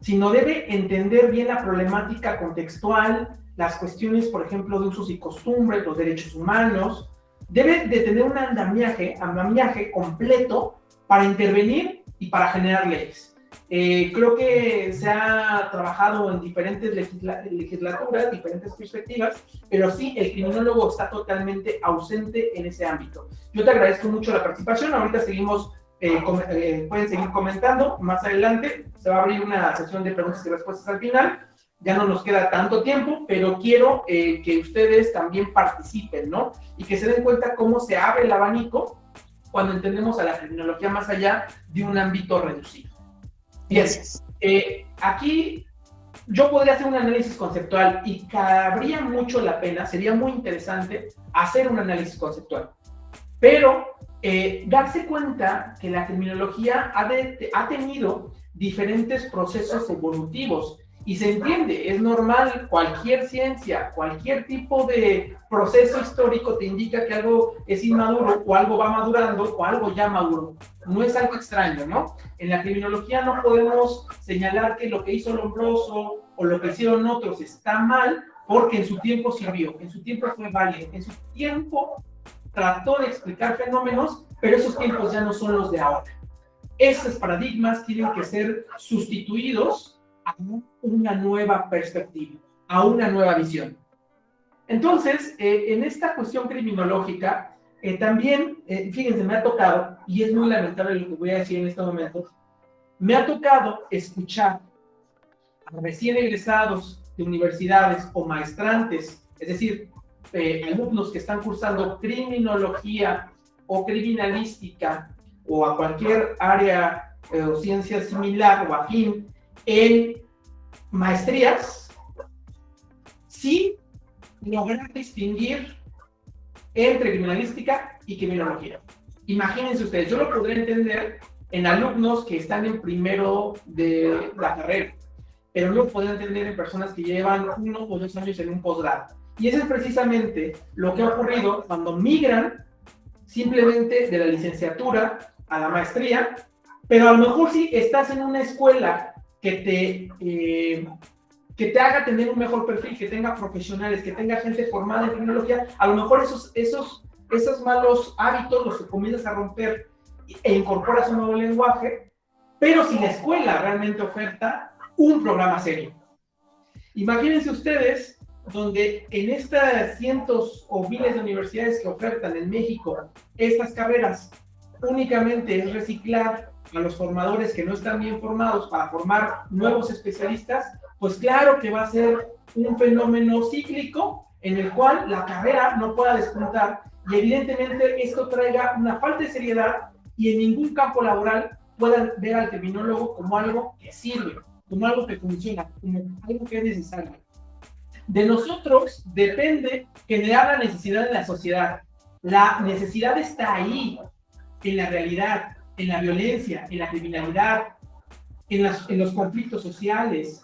sino debe entender bien la problemática contextual, las cuestiones, por ejemplo, de usos y costumbres, los derechos humanos. Debe de tener un andamiaje completo para intervenir y para generar leyes. Creo que se ha trabajado en diferentes legislaturas, diferentes perspectivas, pero sí, el criminólogo está totalmente ausente en ese ámbito. Yo te agradezco mucho la participación, ahorita seguimos, pueden seguir comentando, más adelante se va a abrir una sesión de preguntas y respuestas al final, ya no nos queda tanto tiempo, pero quiero que ustedes también participen, ¿no? Y que se den cuenta cómo se abre el abanico cuando entendemos a la criminología más allá de un ámbito reducido. Bien, aquí yo podría hacer un análisis conceptual y cabría mucho la pena, sería muy interesante hacer un análisis conceptual, pero darse cuenta que la criminología ha tenido diferentes procesos evolutivos y se entiende, es normal, cualquier ciencia, cualquier tipo de proceso histórico te indica que algo es inmaduro o algo va madurando o algo ya maduro. No es algo extraño, ¿no? En la criminología no podemos señalar que lo que hizo Lombroso o lo que hicieron otros está mal porque en su tiempo sirvió, en su tiempo fue válido, en su tiempo trató de explicar fenómenos, pero esos tiempos ya no son los de ahora. Esos paradigmas tienen que ser sustituidos a una nueva perspectiva, a una nueva visión. Entonces, en esta cuestión criminológica, también, fíjense, me ha tocado, y es muy lamentable lo que voy a decir en este momento, me ha tocado escuchar a recién egresados de universidades o maestrantes, es decir, alumnos que están cursando criminología o criminalística o a cualquier área o ciencia similar o afín en maestrías, sí lograr distinguir entre criminalística y criminología. Imagínense ustedes, yo lo podré entender en alumnos que están en primero de la carrera, pero no lo podré entender en personas que llevan 1 o 2 años en un posgrado. Y eso es precisamente lo que ha ocurrido cuando migran simplemente de la licenciatura a la maestría, pero a lo mejor si estás en una escuela que te haga tener un mejor perfil, que tenga profesionales, que tenga gente formada en criminología, a lo mejor esos malos hábitos los que comienzas a romper e incorporas un nuevo lenguaje, pero si la escuela realmente oferta un programa serio. Imagínense ustedes, donde en estas cientos o miles de universidades que ofertan en México estas carreras, únicamente es reciclar a los formadores que no están bien formados para formar nuevos especialistas, pues claro que va a ser un fenómeno cíclico en el cual la carrera no pueda despuntar y evidentemente esto traiga una falta de seriedad y en ningún campo laboral puedan ver al criminólogo como algo que sirve, como algo que funciona, como algo que es necesario. De nosotros depende generar la necesidad en la sociedad. La necesidad está ahí, en la realidad, en la violencia, en la criminalidad, en los conflictos sociales.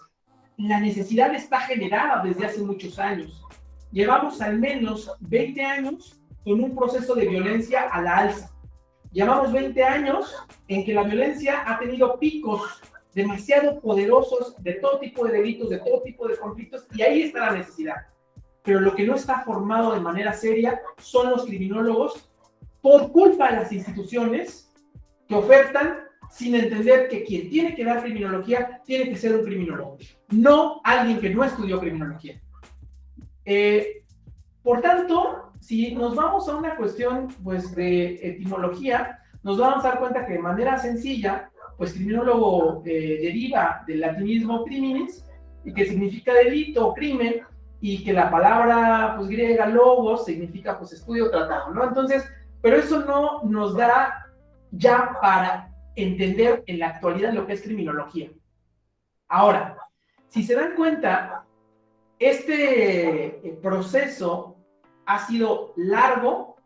La necesidad está generada desde hace muchos años. Llevamos al menos 20 años con un proceso de violencia a la alza. Llevamos 20 años en que la violencia ha tenido picos demasiado poderosos de todo tipo de delitos, de todo tipo de conflictos, y ahí está la necesidad. Pero lo que no está formado de manera seria son los criminólogos por culpa de las instituciones que ofertan sin entender que quien tiene que dar criminología tiene que ser un criminólogo, no alguien que no estudió criminología. Por tanto, si nos vamos a una cuestión pues, de etimología, nos vamos a dar cuenta que de manera sencilla, pues criminólogo deriva del latinismo criminis, y que significa delito o crimen, y que la palabra pues, griega logos significa pues, estudio o tratado, ¿no? Entonces, pero eso no nos da ya para entender en la actualidad lo que es criminología. Ahora, si se dan cuenta, este proceso ha sido largo,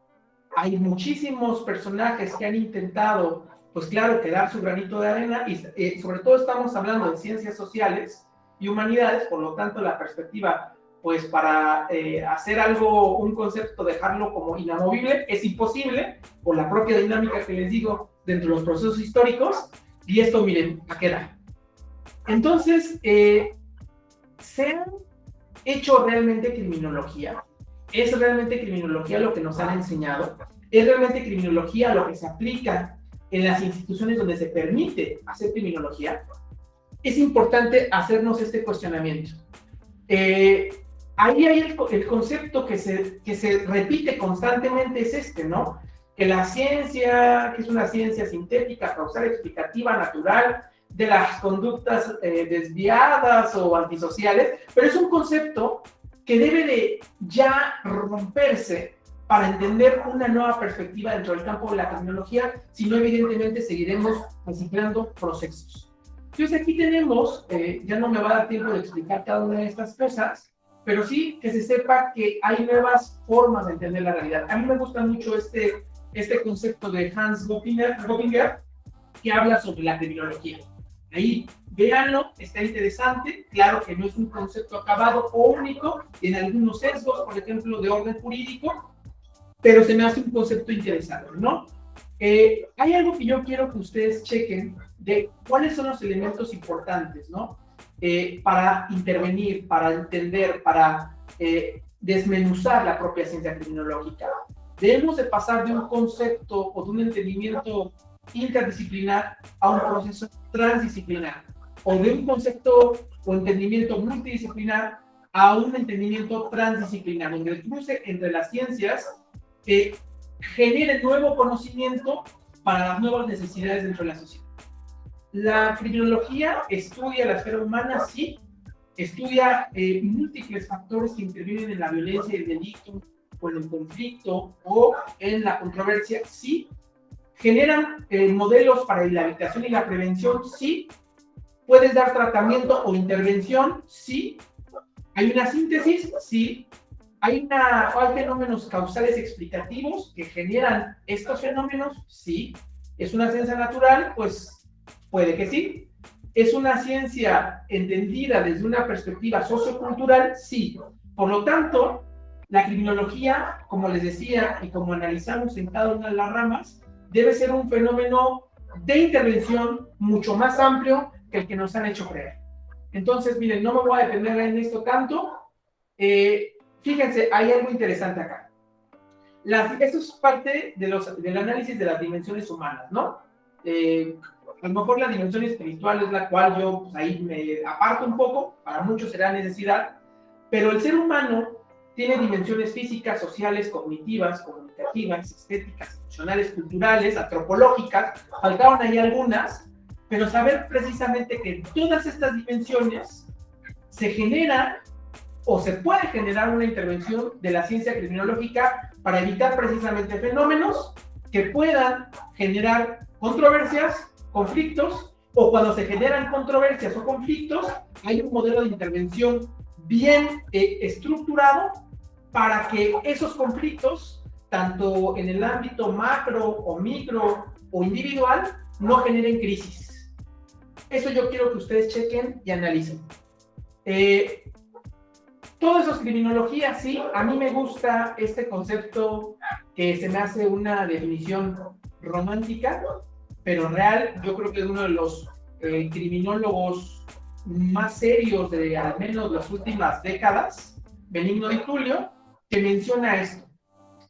hay muchísimos personajes que han intentado, pues claro, que dar su granito de arena, y sobre todo estamos hablando de ciencias sociales y humanidades, por lo tanto la perspectiva, pues para hacer algo, un concepto, dejarlo como inamovible, es imposible, por la propia dinámica que les digo, dentro de los procesos históricos, y esto miren, ¿a qué da? Entonces, ¿se han hecho realmente criminología? ¿Es realmente criminología lo que nos han enseñado? ¿Es realmente criminología lo que se aplica en las instituciones donde se permite hacer criminología? Es importante hacernos este cuestionamiento. Ahí hay el concepto que se repite constantemente, es este, ¿no? Que la ciencia, que es una ciencia sintética, causal, explicativa, natural, de las conductas desviadas o antisociales, pero es un concepto que debe de ya romperse para entender una nueva perspectiva dentro del campo de la criminología, si no evidentemente seguiremos reciclando procesos. Entonces aquí tenemos, ya no me va a dar tiempo de explicar cada una de estas cosas, pero sí que se sepa que hay nuevas formas de entender la realidad. A mí me gusta mucho este concepto de Hans Göppinger, que habla sobre la criminología. Ahí, véanlo, está interesante. Claro que no es un concepto acabado o único, tiene algunos sesgos, por ejemplo, de orden jurídico, pero se me hace un concepto interesante, ¿no? Hay algo que yo quiero que ustedes chequen de cuáles son los elementos importantes, ¿no? Para intervenir, para entender, para desmenuzar la propia ciencia criminológica. Debemos de pasar de un concepto o de un entendimiento interdisciplinar a un proceso transdisciplinar, o de un concepto o entendimiento multidisciplinar a un entendimiento transdisciplinar, donde el cruce entre las ciencias genere nuevo conocimiento para las nuevas necesidades dentro de la sociedad. La criminología estudia la esfera humana, sí, estudia múltiples factores que intervienen en la violencia y el delito, o en el conflicto, o en la controversia, sí. ¿Generan modelos para la evitación y la prevención? Sí. ¿Puedes dar tratamiento o intervención? Sí. ¿Hay una síntesis? Sí. ¿Hay fenómenos causales explicativos que generan estos fenómenos? Sí. ¿Es una ciencia natural? Pues puede que sí. ¿Es una ciencia entendida desde una perspectiva sociocultural? Sí. Por lo tanto, la criminología, como les decía, y como analizamos en cada una de las ramas, debe ser un fenómeno de intervención mucho más amplio que el que nos han hecho creer. Entonces, miren, no me voy a detener en esto tanto. Fíjense, hay algo interesante acá. Esto es parte del análisis de las dimensiones humanas, ¿no? A lo mejor la dimensión espiritual es la cual yo pues, ahí me aparto un poco, para muchos será necesidad, pero el ser humano tiene dimensiones físicas, sociales, cognitivas, comunicativas, estéticas, emocionales, culturales, antropológicas, faltaron ahí algunas, pero saber precisamente que todas estas dimensiones se generan o se puede generar una intervención de la ciencia criminológica para evitar precisamente fenómenos que puedan generar controversias, conflictos, o cuando se generan controversias o conflictos, hay un modelo de intervención bien estructurado para que esos conflictos, tanto en el ámbito macro o micro o individual, no generen crisis. Eso yo quiero que ustedes chequen y analicen. Todo eso es criminología, sí. A mí me gusta este concepto que se me hace una definición romántica, pero real. Yo creo que es uno de los criminólogos más serios de al menos las últimas décadas, Benigno Di Tullio, que menciona esto.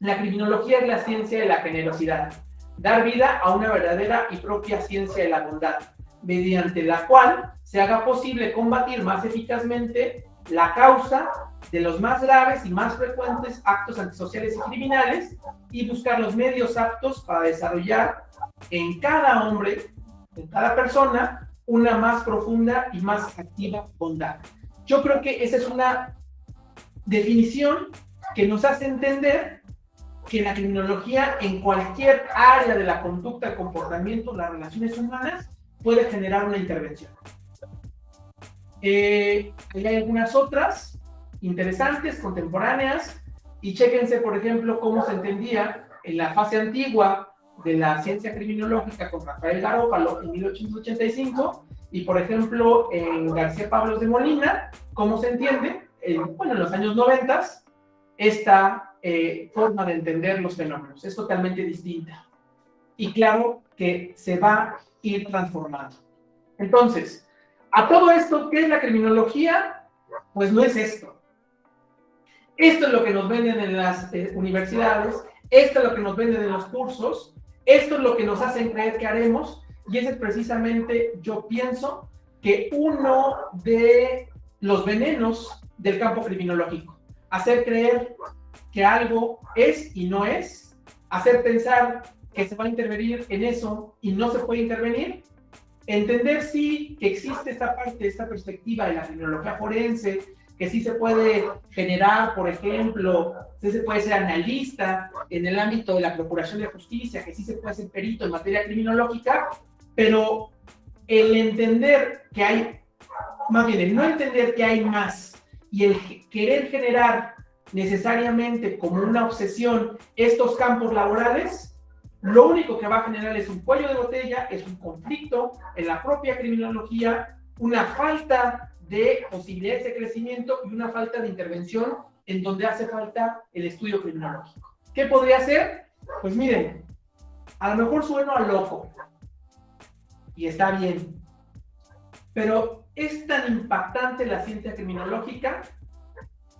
La criminología es la ciencia de la generosidad, dar vida a una verdadera y propia ciencia de la bondad, mediante la cual se haga posible combatir más eficazmente la causa de los más graves y más frecuentes actos antisociales y criminales y buscar los medios aptos para desarrollar en cada hombre, en cada persona, una más profunda y más activa bondad. Yo creo que esa es una definición que nos hace entender que la criminología en cualquier área de la conducta, el comportamiento, las relaciones humanas, puede generar una intervención. Hay algunas otras interesantes, contemporáneas, y chéquense, por ejemplo, cómo se entendía en la fase antigua de la ciencia criminológica con Rafael Garófalo en 1885, y por ejemplo en García Pablos de Molina, cómo se entiende, en los años 90, esta forma de entender los fenómenos. Es totalmente distinta. Y claro que se va a ir transformando. Entonces, a todo esto, ¿qué es la criminología? Pues no es esto. Esto es lo que nos venden en las universidades, esto es lo que nos venden en los cursos, esto es lo que nos hacen creer que haremos, y ese es precisamente, yo pienso, que uno de los venenos del campo criminológico. Hacer creer que algo es y no es, hacer pensar que se va a intervenir en eso y no se puede intervenir, entender sí que existe esta parte, esta perspectiva de la criminología forense, que sí se puede generar, por ejemplo, sí se puede ser analista en el ámbito de la procuración de justicia, que sí se puede ser perito en materia criminológica, pero el entender que hay, más bien el no entender que hay más y el querer generar necesariamente como una obsesión estos campos laborales, lo único que va a generar es un cuello de botella, es un conflicto en la propia criminología, una falta de posibilidades de crecimiento y una falta de intervención en donde hace falta el estudio criminológico. ¿Qué podría ser? Pues miren, a lo mejor sueno a loco y está bien, pero es tan impactante la ciencia criminológica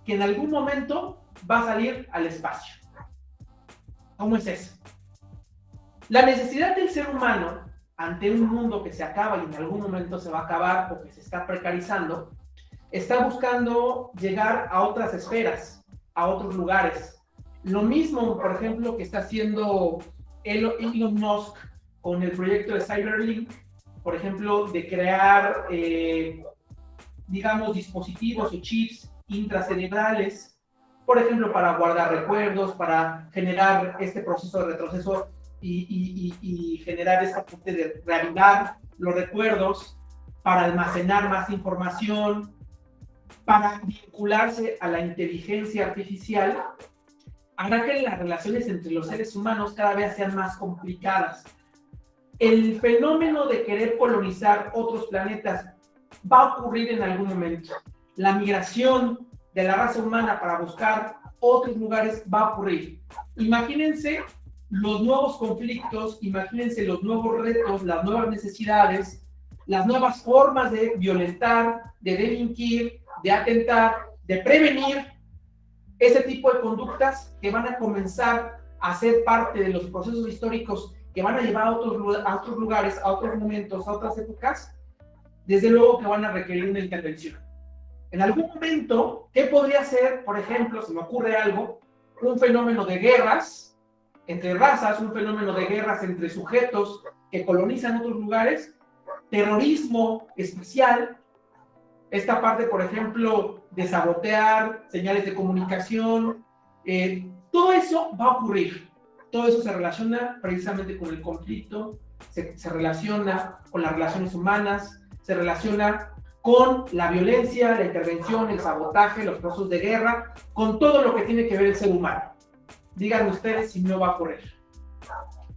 que en algún momento va a salir al espacio. ¿Cómo es eso? La necesidad del ser humano ante un mundo que se acaba y en algún momento se va a acabar o que se está precarizando, está buscando llegar a otras esferas, a otros lugares. Lo mismo, por ejemplo, que está haciendo Elon Musk con el proyecto de Cyberlink, por ejemplo, de crear, digamos, dispositivos o chips intracerebrales, por ejemplo, para guardar recuerdos, para generar este proceso de retroceso y generar esta parte de reavivar los recuerdos, para almacenar más información, para vincularse a la inteligencia artificial, hará que las relaciones entre los seres humanos cada vez sean más complicadas. El fenómeno de querer colonizar otros planetas va a ocurrir en algún momento. La migración de la raza humana para buscar otros lugares va a ocurrir. Imagínense los nuevos conflictos, imagínense los nuevos retos, las nuevas necesidades, las nuevas formas de violentar, de delinquir, de atentar, de prevenir ese tipo de conductas que van a comenzar a ser parte de los procesos históricos que van a llevar a otros lugares, a otros momentos, a otras épocas. Desde luego que van a requerir una intervención. En algún momento, ¿qué podría ser, por ejemplo, se me ocurre algo, un fenómeno de guerras entre razas, un fenómeno de guerras entre sujetos que colonizan otros lugares, terrorismo espacial, Esta parte, por ejemplo, de sabotear, señales de comunicación, todo eso va a ocurrir. Todo eso se relaciona precisamente con el conflicto, se relaciona con las relaciones humanas, se relaciona con la violencia, la intervención, el sabotaje, los procesos de guerra, con todo lo que tiene que ver el ser humano. Díganme ustedes si no va a ocurrir.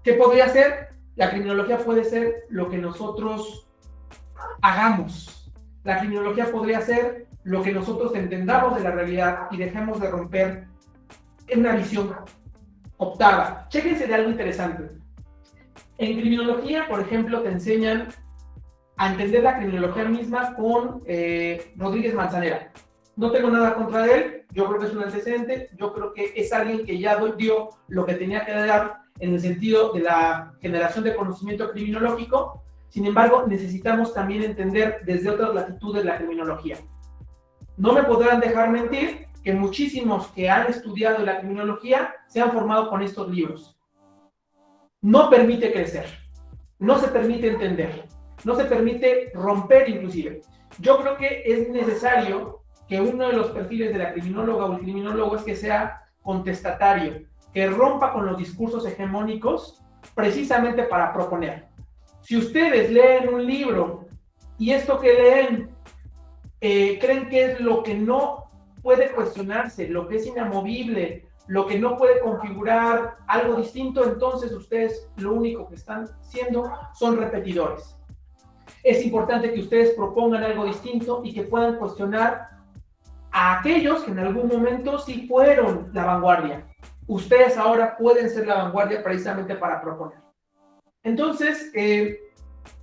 ¿Qué podría ser? La criminología puede ser lo que nosotros hagamos. La criminología podría ser lo que nosotros entendamos de la realidad y dejemos de romper en una visión optada. Chéquense de algo interesante. En criminología, por ejemplo, te enseñan a entender la criminología misma con Rodríguez Manzanera. No tengo nada contra él, yo creo que es un antecedente, yo creo que es alguien que ya dio lo que tenía que dar en el sentido de la generación de conocimiento criminológico. Sin embargo, necesitamos también entender desde otras latitudes la criminología. No me podrán dejar mentir que muchísimos que han estudiado la criminología se han formado con estos libros. No permite crecer, no se permite entender, no se permite romper inclusive. Yo creo que es necesario que uno de los perfiles de la criminóloga o el criminólogo es que sea contestatario, que rompa con los discursos hegemónicos precisamente para proponer. Si ustedes leen un libro y esto que leen creen que es lo que no puede cuestionarse, lo que es inamovible, lo que no puede configurar algo distinto, entonces ustedes lo único que están siendo son repetidores. Es importante que ustedes propongan algo distinto y que puedan cuestionar a aquellos que en algún momento sí fueron la vanguardia. Ustedes ahora pueden ser la vanguardia precisamente para proponer. Entonces,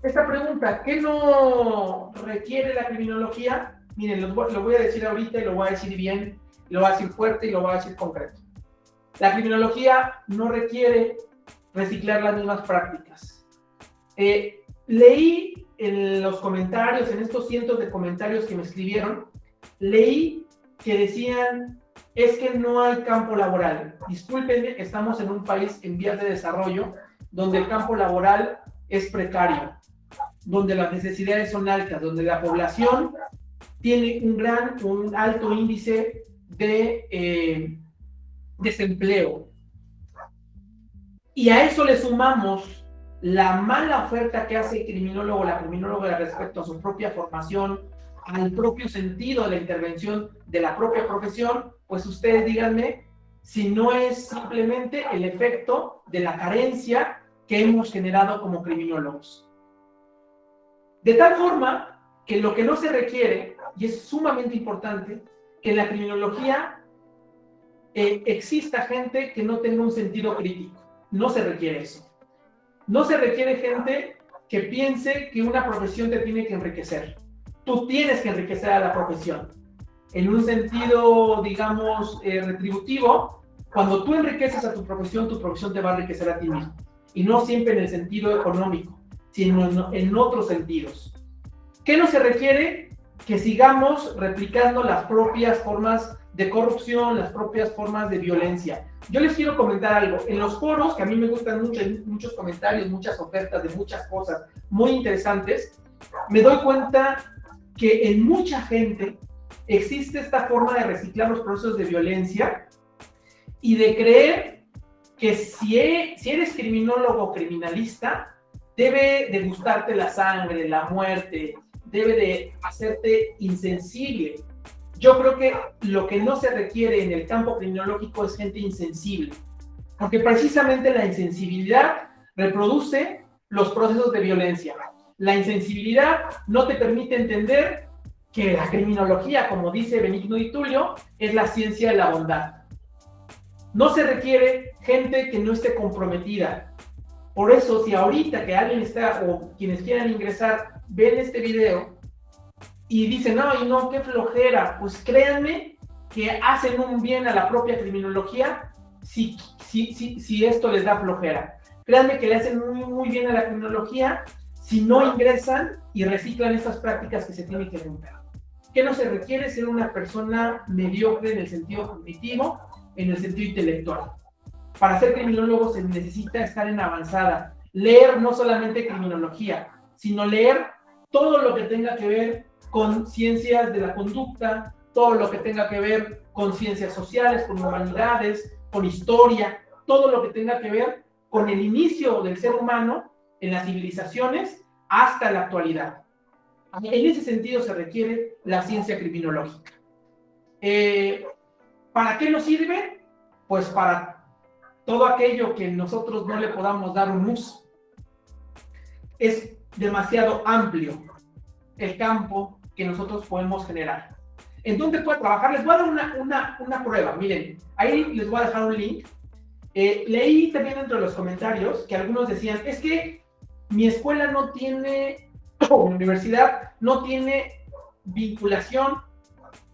esta pregunta, ¿qué no requiere la criminología? Miren, lo voy a decir ahorita y lo voy a decir bien, lo voy a decir fuerte y lo voy a decir concreto. La criminología no requiere reciclar las mismas prácticas. Leí en los comentarios, en estos cientos de comentarios que me escribieron, leí que decían, es que no hay campo laboral. Discúlpenme, estamos en un país en vías de desarrollo, donde el campo laboral es precario, donde las necesidades son altas, donde la población tiene un alto índice de desempleo. Y a eso le sumamos la mala oferta que hace el criminólogo o la criminóloga respecto a su propia formación, al propio sentido de la intervención de la propia profesión, pues ustedes díganme si no es simplemente el efecto de la carencia que hemos generado como criminólogos. De tal forma que lo que no se requiere, y es sumamente importante, que en la criminología exista gente que no tenga un sentido crítico. No se requiere eso. No se requiere gente que piense que una profesión te tiene que enriquecer. Tú tienes que enriquecer a la profesión. En un sentido, digamos, retributivo, cuando tú enriqueces a tu profesión te va a enriquecer a ti mismo. Y no siempre en el sentido económico, sino en otros sentidos. ¿Qué no se requiere? Que sigamos replicando las propias formas de corrupción, las propias formas de violencia. Yo les quiero comentar algo. En los foros, que a mí me gustan mucho, hay muchos comentarios, muchas ofertas de muchas cosas muy interesantes, me doy cuenta que en mucha gente existe esta forma de reciclar los procesos de violencia y de creer que si eres criminólogo o criminalista, debe de gustarte la sangre, la muerte, debe de hacerte insensible. Yo creo que lo que no se requiere en el campo criminológico es gente insensible, porque precisamente la insensibilidad reproduce los procesos de violencia. La insensibilidad no te permite entender que la criminología, como dice Benigno Di Tullio, es la ciencia de la bondad. No se requiere gente que no esté comprometida. Por eso, si ahorita que alguien está, o quienes quieran ingresar, ven este video y dicen, no, qué flojera, pues créanme que hacen un bien a la propia criminología si esto les da flojera. Créanme que le hacen muy bien a la criminología si no ingresan y reciclan estas prácticas que se tienen que romper. ¿Qué no se requiere? Ser una persona mediocre en el sentido cognitivo, en el sentido intelectual. Para ser criminólogo se necesita estar en avanzada, leer no solamente criminología, sino leer todo lo que tenga que ver con ciencias de la conducta, todo lo que tenga que ver con ciencias sociales, con humanidades, con historia, todo lo que tenga que ver con el inicio del ser humano en las civilizaciones hasta la actualidad. En ese sentido se requiere la ciencia criminológica. ¿Para qué nos sirve? Pues para todo aquello que nosotros no le podamos dar un uso. Es demasiado amplio el campo que nosotros podemos generar. ¿En dónde puede trabajar? Les voy a dar una prueba. Miren, ahí les voy a dejar un link. Leí también dentro de los comentarios que algunos decían, es que mi escuela no tiene, o mi universidad no tiene vinculación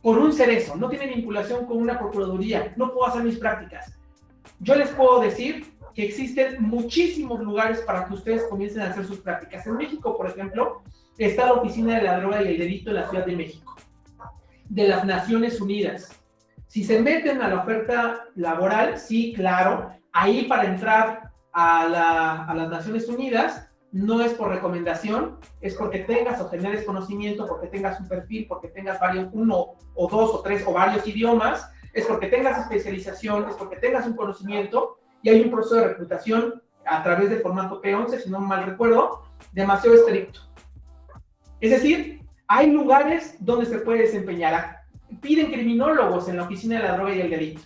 con un cerezo, no tiene vinculación con una procuraduría, no puedo hacer mis prácticas. Yo les puedo decir que existen muchísimos lugares para que ustedes comiencen a hacer sus prácticas. En México, por ejemplo, está la Oficina de la Droga y el Delito en la Ciudad de México, de las Naciones Unidas. Si se meten a la oferta laboral, sí, claro, ahí para entrar a las Naciones Unidas no es por recomendación, es porque tengas o generes conocimiento, porque tengas un perfil, porque tengas varios, 1 o 2 o 3 o varios idiomas, es porque tengas especialización, es porque tengas un conocimiento, y hay un proceso de reclutación a través del formato P11, si no mal recuerdo, demasiado estricto. Es decir, hay lugares donde se puede desempeñar. Piden criminólogos en la Oficina de la Droga y el Delito.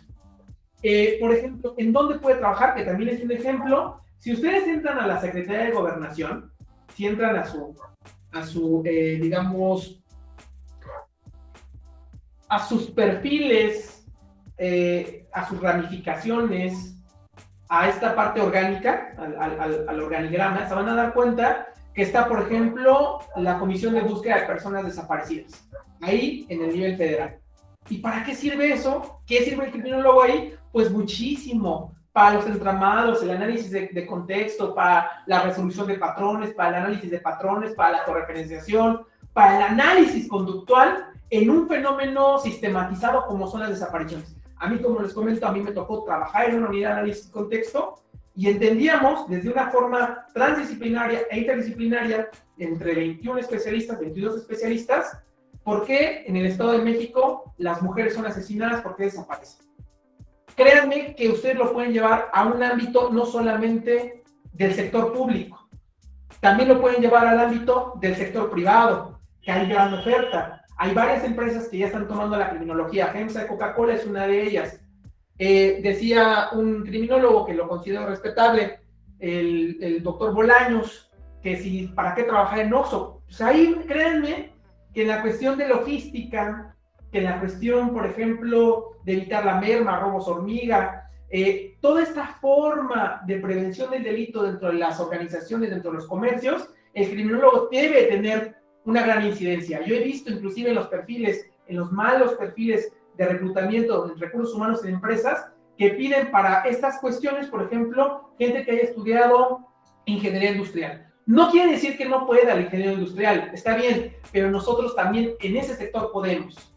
Por ejemplo, ¿en dónde puede trabajar? Que también es un ejemplo. Si ustedes entran a la Secretaría de Gobernación, si entran a su digamos, a sus perfiles, a sus ramificaciones, a esta parte orgánica, al organigrama, se van a dar cuenta que está, por ejemplo, la Comisión de Búsqueda de Personas Desaparecidas, ahí en el nivel federal. ¿Y para qué sirve eso? ¿Qué sirve el criminólogo ahí? Pues muchísimo. Para los entramados, el análisis de contexto, para la resolución de patrones, para el análisis de patrones, para la autorreferenciación, para el análisis conductual en un fenómeno sistematizado como son las desapariciones. A mí, como les comento, a mí me tocó trabajar en una unidad de análisis de contexto y entendíamos desde una forma transdisciplinaria e interdisciplinaria entre 21 especialistas, 22 especialistas, por qué en el Estado de México las mujeres son asesinadas, por qué desaparecen. Créanme que ustedes lo pueden llevar a un ámbito no solamente del sector público, también lo pueden llevar al ámbito del sector privado, que hay gran oferta. Hay varias empresas que ya están tomando la criminología. FEMSA de Coca-Cola es una de ellas. Decía un criminólogo que lo considero respetable, el doctor Bolaños, que si, ¿para qué trabajar en Oxxo? Pues ahí, créanme, que en la cuestión de logística, que en la cuestión, por ejemplo, de evitar la merma, robos hormiga, toda esta forma de prevención del delito dentro de las organizaciones, dentro de los comercios, el criminólogo debe tener una gran incidencia. Yo he visto inclusive en los perfiles, en los malos perfiles de reclutamiento de recursos humanos en empresas, que piden para estas cuestiones, por ejemplo, gente que haya estudiado ingeniería industrial. No quiere decir que no pueda el ingeniero industrial, está bien, pero nosotros también en ese sector podemos.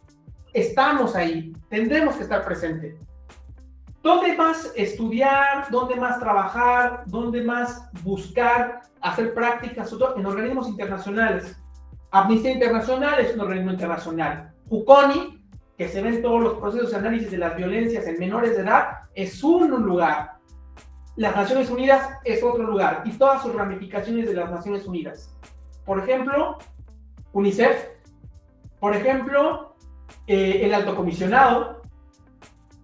Estamos ahí, tendremos que estar presentes. ¿Dónde más estudiar? ¿Dónde más trabajar? ¿Dónde más buscar hacer prácticas? En organismos internacionales. Amnistía Internacional es un organismo internacional. JUCONI, que se ven todos los procesos de análisis de las violencias en menores de edad, es un lugar. Las Naciones Unidas es otro lugar, y todas sus ramificaciones de las Naciones Unidas. Por ejemplo, UNICEF, por ejemplo, el Alto Comisionado,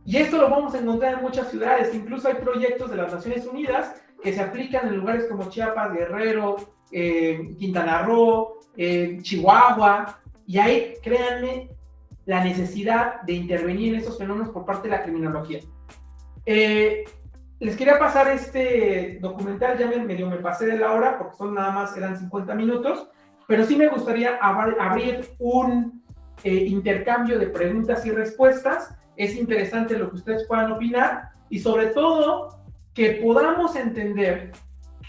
y esto lo vamos a encontrar en muchas ciudades. Incluso hay proyectos de las Naciones Unidas que se aplican en lugares como Chiapas, Guerrero, Quintana Roo, Chihuahua, y ahí, créanme, la necesidad de intervenir en estos fenómenos por parte de la criminología. Les quería pasar este documental, ya medio me pasé de la hora, porque nada más eran 50 minutos, pero sí me gustaría abrir un intercambio de preguntas y respuestas. Es interesante lo que ustedes puedan opinar, y sobre todo, que podamos entender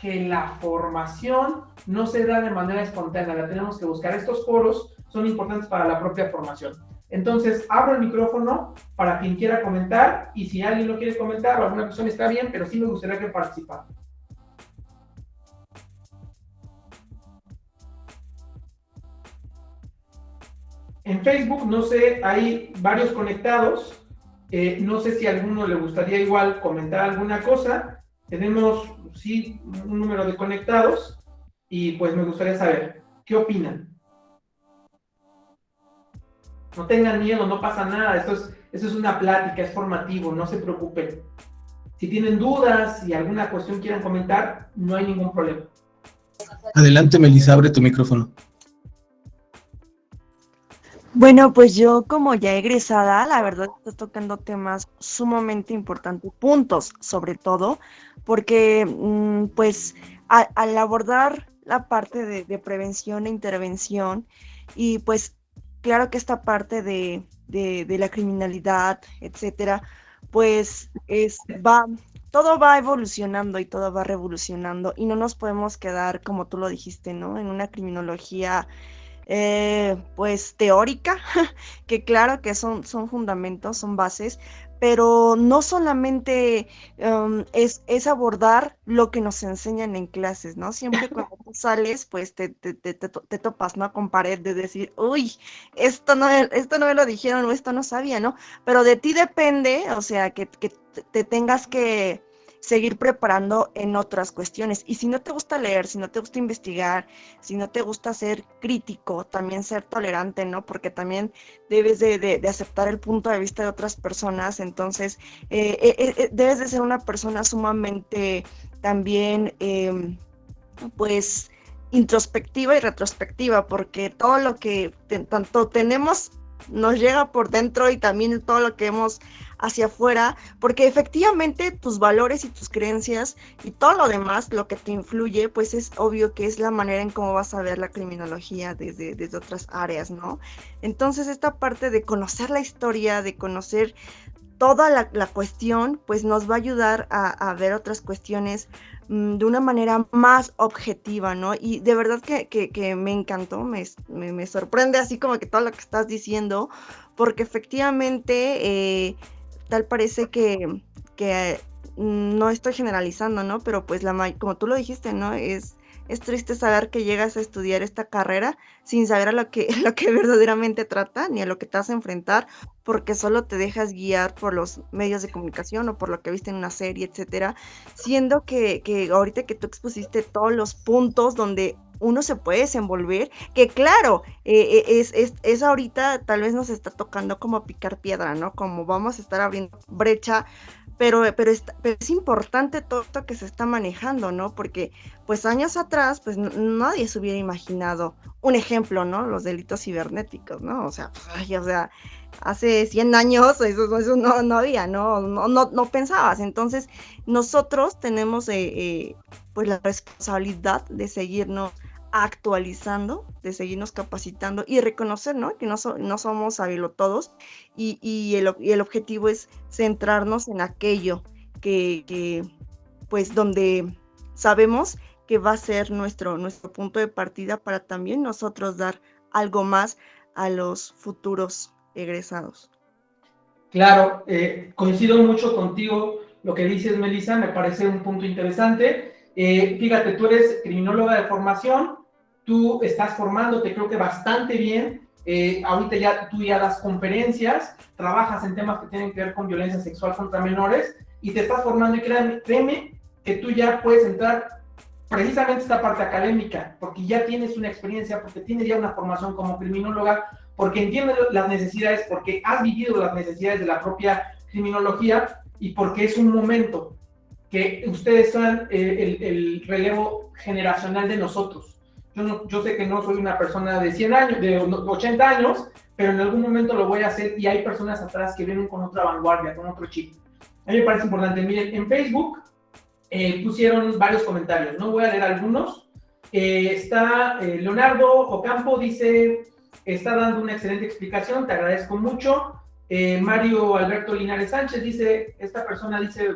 que la formación no se da de manera espontánea, la tenemos que buscar. Estos foros son importantes para la propia formación. Entonces, abro el micrófono para quien quiera comentar, y si alguien no quiere comentar o alguna cuestión está bien, pero sí me gustaría que participaran. En Facebook, no sé, hay varios conectados. No sé si a alguno le gustaría igual comentar alguna cosa. Tenemos, sí, un número de conectados y pues me gustaría saber, ¿qué opinan? No tengan miedo, no pasa nada, esto es una plática, es formativo, no se preocupen. Si tienen dudas y alguna cuestión quieran comentar, no hay ningún problema. Adelante, Melissa, abre tu micrófono. Bueno, pues yo como ya egresada, la verdad estoy tocando temas sumamente importantes, puntos sobre todo, porque pues al abordar la parte de prevención e intervención y pues claro que esta parte de la criminalidad, etcétera, pues todo va evolucionando y todo va revolucionando y no nos podemos quedar, como tú lo dijiste, ¿no? En una criminología pues teórica, que claro que son fundamentos, son bases, pero no solamente es abordar lo que nos enseñan en clases, ¿no? Siempre cuando tú sales, pues te topas, ¿no? Con pared de decir, uy, esto no me lo dijeron o esto no sabía, ¿no? Pero de ti depende, o sea, que te tengas que seguir preparando en otras cuestiones. Y si no te gusta leer, si no te gusta investigar, si no te gusta ser crítico, también ser tolerante, ¿no? Porque también debes de aceptar el punto de vista de otras personas, entonces debes de ser una persona sumamente también, pues, introspectiva y retrospectiva, porque todo lo que tanto tenemos nos llega por dentro y también todo lo que hemos hacia afuera, porque efectivamente tus valores y tus creencias y todo lo demás, lo que te influye, pues es obvio que es la manera en cómo vas a ver la criminología desde otras áreas, ¿no? Entonces esta parte de conocer la historia, de conocer toda la cuestión, pues nos va a ayudar a ver otras cuestiones de una manera más objetiva, ¿no? Y de verdad que me encantó, me sorprende así como que todo lo que estás diciendo, porque efectivamente tal parece que no estoy generalizando, ¿no? Pero pues como tú lo dijiste, ¿no? Es triste saber que llegas a estudiar esta carrera sin saber a lo que verdaderamente trata, ni a lo que te vas a enfrentar, porque solo te dejas guiar por los medios de comunicación o por lo que viste en una serie, etcétera, siendo que ahorita que tú expusiste todos los puntos donde uno se puede desenvolver, que claro, es ahorita tal vez nos está tocando como picar piedra, ¿no? Como vamos a estar abriendo brecha, pero es importante todo esto que se está manejando, ¿no? Porque pues años atrás, pues nadie se hubiera imaginado un ejemplo, ¿no? Los delitos cibernéticos, ¿no? O sea, hace 100 años eso no había, no pensabas. Entonces, nosotros tenemos pues la responsabilidad de seguirnos actualizando, de seguirnos capacitando y reconocer, ¿no? Que no somos todos y el objetivo es centrarnos en aquello que pues donde sabemos que va a ser nuestro punto de partida para también nosotros dar algo más a los futuros egresados. Claro, coincido mucho contigo lo que dices, Melissa, me parece un punto interesante. Fíjate, tú eres criminóloga de formación, tú estás formándote creo que bastante bien, ahorita tú ya das conferencias, trabajas en temas que tienen que ver con violencia sexual contra menores y te estás formando y créeme que tú ya puedes entrar precisamente esta parte académica, porque ya tienes una experiencia, porque tienes ya una formación como criminóloga, porque entiendes las necesidades, porque has vivido las necesidades de la propia criminología y porque es un momento que ustedes son el relevo generacional de nosotros. Yo sé que no soy una persona de 100 años, de 80 años, pero en algún momento lo voy a hacer y hay personas atrás que vienen con otra vanguardia, con otro chip. A mí me parece importante. Miren, en Facebook pusieron varios comentarios, ¿no? Voy a leer algunos. Está Leonardo Ocampo, dice, está dando una excelente explicación, te agradezco mucho. Mario Alberto Linares Sánchez dice, esta persona dice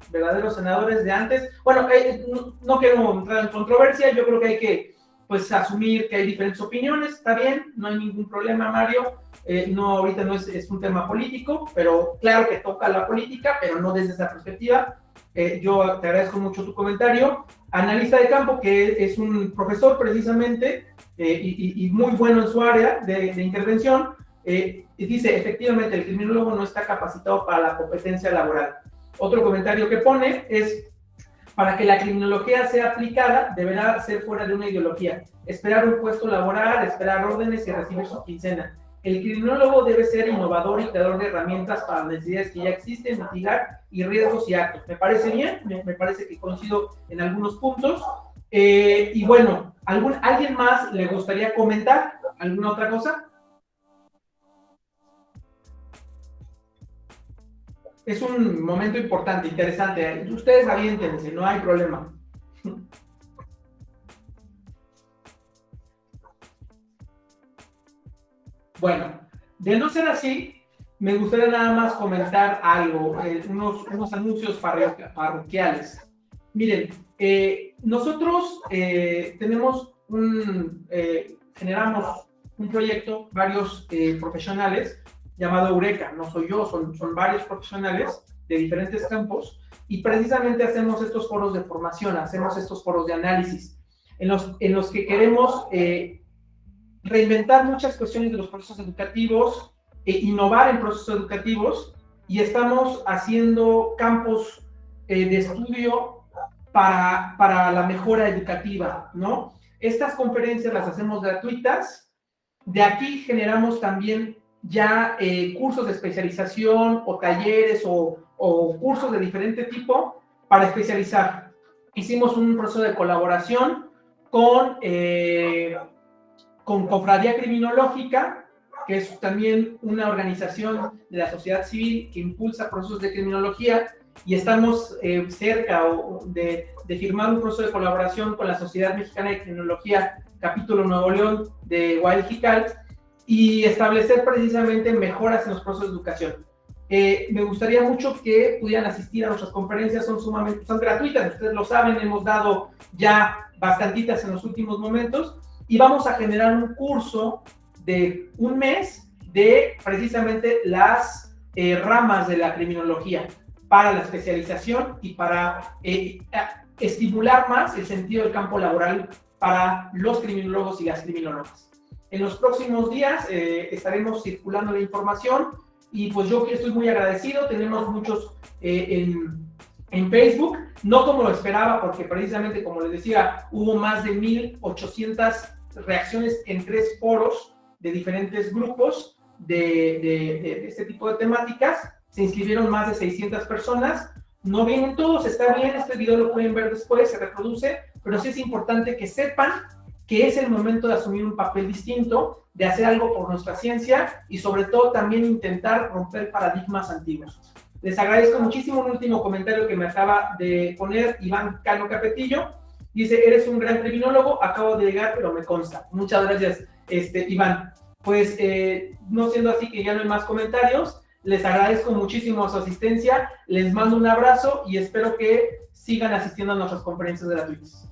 verdaderos senadores de antes. Bueno, no quiero entrar en controversia, yo creo que hay que pues asumir que hay diferentes opiniones, está bien, no hay ningún problema, Mario. No, ahorita no es un tema político, pero claro que toca la política, pero no desde esa perspectiva. Yo te agradezco mucho tu comentario. Analista de campo, que es un profesor precisamente y muy bueno en su área de intervención, Y dice, efectivamente, el criminólogo no está capacitado para la competencia laboral. Otro comentario que pone es, para que la criminología sea aplicada, deberá ser fuera de una ideología. Esperar un puesto laboral, esperar órdenes y recibir su quincena. El criminólogo debe ser innovador y creador de herramientas para las necesidades que ya existen, mitigar y riesgos y actos. Me parece bien, me parece que coincido en algunos puntos. Y bueno, ¿alguien más le gustaría comentar alguna otra cosa? Es un momento importante, interesante. Ustedes aviéntense, no hay problema. Bueno, de no ser así, me gustaría nada más comentar algo, unos anuncios parroquiales. Miren, nosotros generamos un proyecto, varios profesionales, llamado Eureka. No soy yo, son varios profesionales de diferentes campos, y precisamente hacemos estos foros de formación, hacemos estos foros de análisis, en los que queremos reinventar muchas cuestiones de los procesos educativos, innovar en procesos educativos, y estamos haciendo campos de estudio para la mejora educativa, ¿no? Estas conferencias las hacemos gratuitas. De aquí generamos también ya cursos de especialización o talleres o cursos de diferente tipo para especializar. Hicimos un proceso de colaboración con Cofradía Criminológica, que es también una organización de la sociedad civil que impulsa procesos de criminología, y estamos cerca de firmar un proceso de colaboración con la Sociedad Mexicana de Criminología, capítulo Nuevo León de Guadalajara, y establecer precisamente mejoras en los procesos de educación. Me gustaría mucho que pudieran asistir a nuestras conferencias, son gratuitas, ustedes lo saben, hemos dado ya bastantitas en los últimos momentos, y vamos a generar un curso de un mes de precisamente las ramas de la criminología para la especialización y para estimular más el sentido del campo laboral para los criminólogos y las criminólogas. En los próximos días estaremos circulando la información, y pues yo estoy muy agradecido. Tenemos muchos en Facebook, no como lo esperaba, porque precisamente, como les decía, hubo más de 1,800 reacciones en 3 foros de diferentes grupos de este tipo de temáticas. Se inscribieron más de 600 personas. No vienen todos, está bien, este video lo pueden ver después, se reproduce, pero sí es importante que sepan que es el momento de asumir un papel distinto, de hacer algo por nuestra ciencia, y sobre todo también intentar romper paradigmas antiguos. Les agradezco muchísimo. Un último comentario que me acaba de poner Iván Cano Capetillo. Dice, eres un gran criminólogo, acabo de llegar, pero me consta. Muchas gracias, Iván. Pues, no siendo así que ya no hay más comentarios, les agradezco muchísimo su asistencia, les mando un abrazo y espero que sigan asistiendo a nuestras conferencias gratuitas.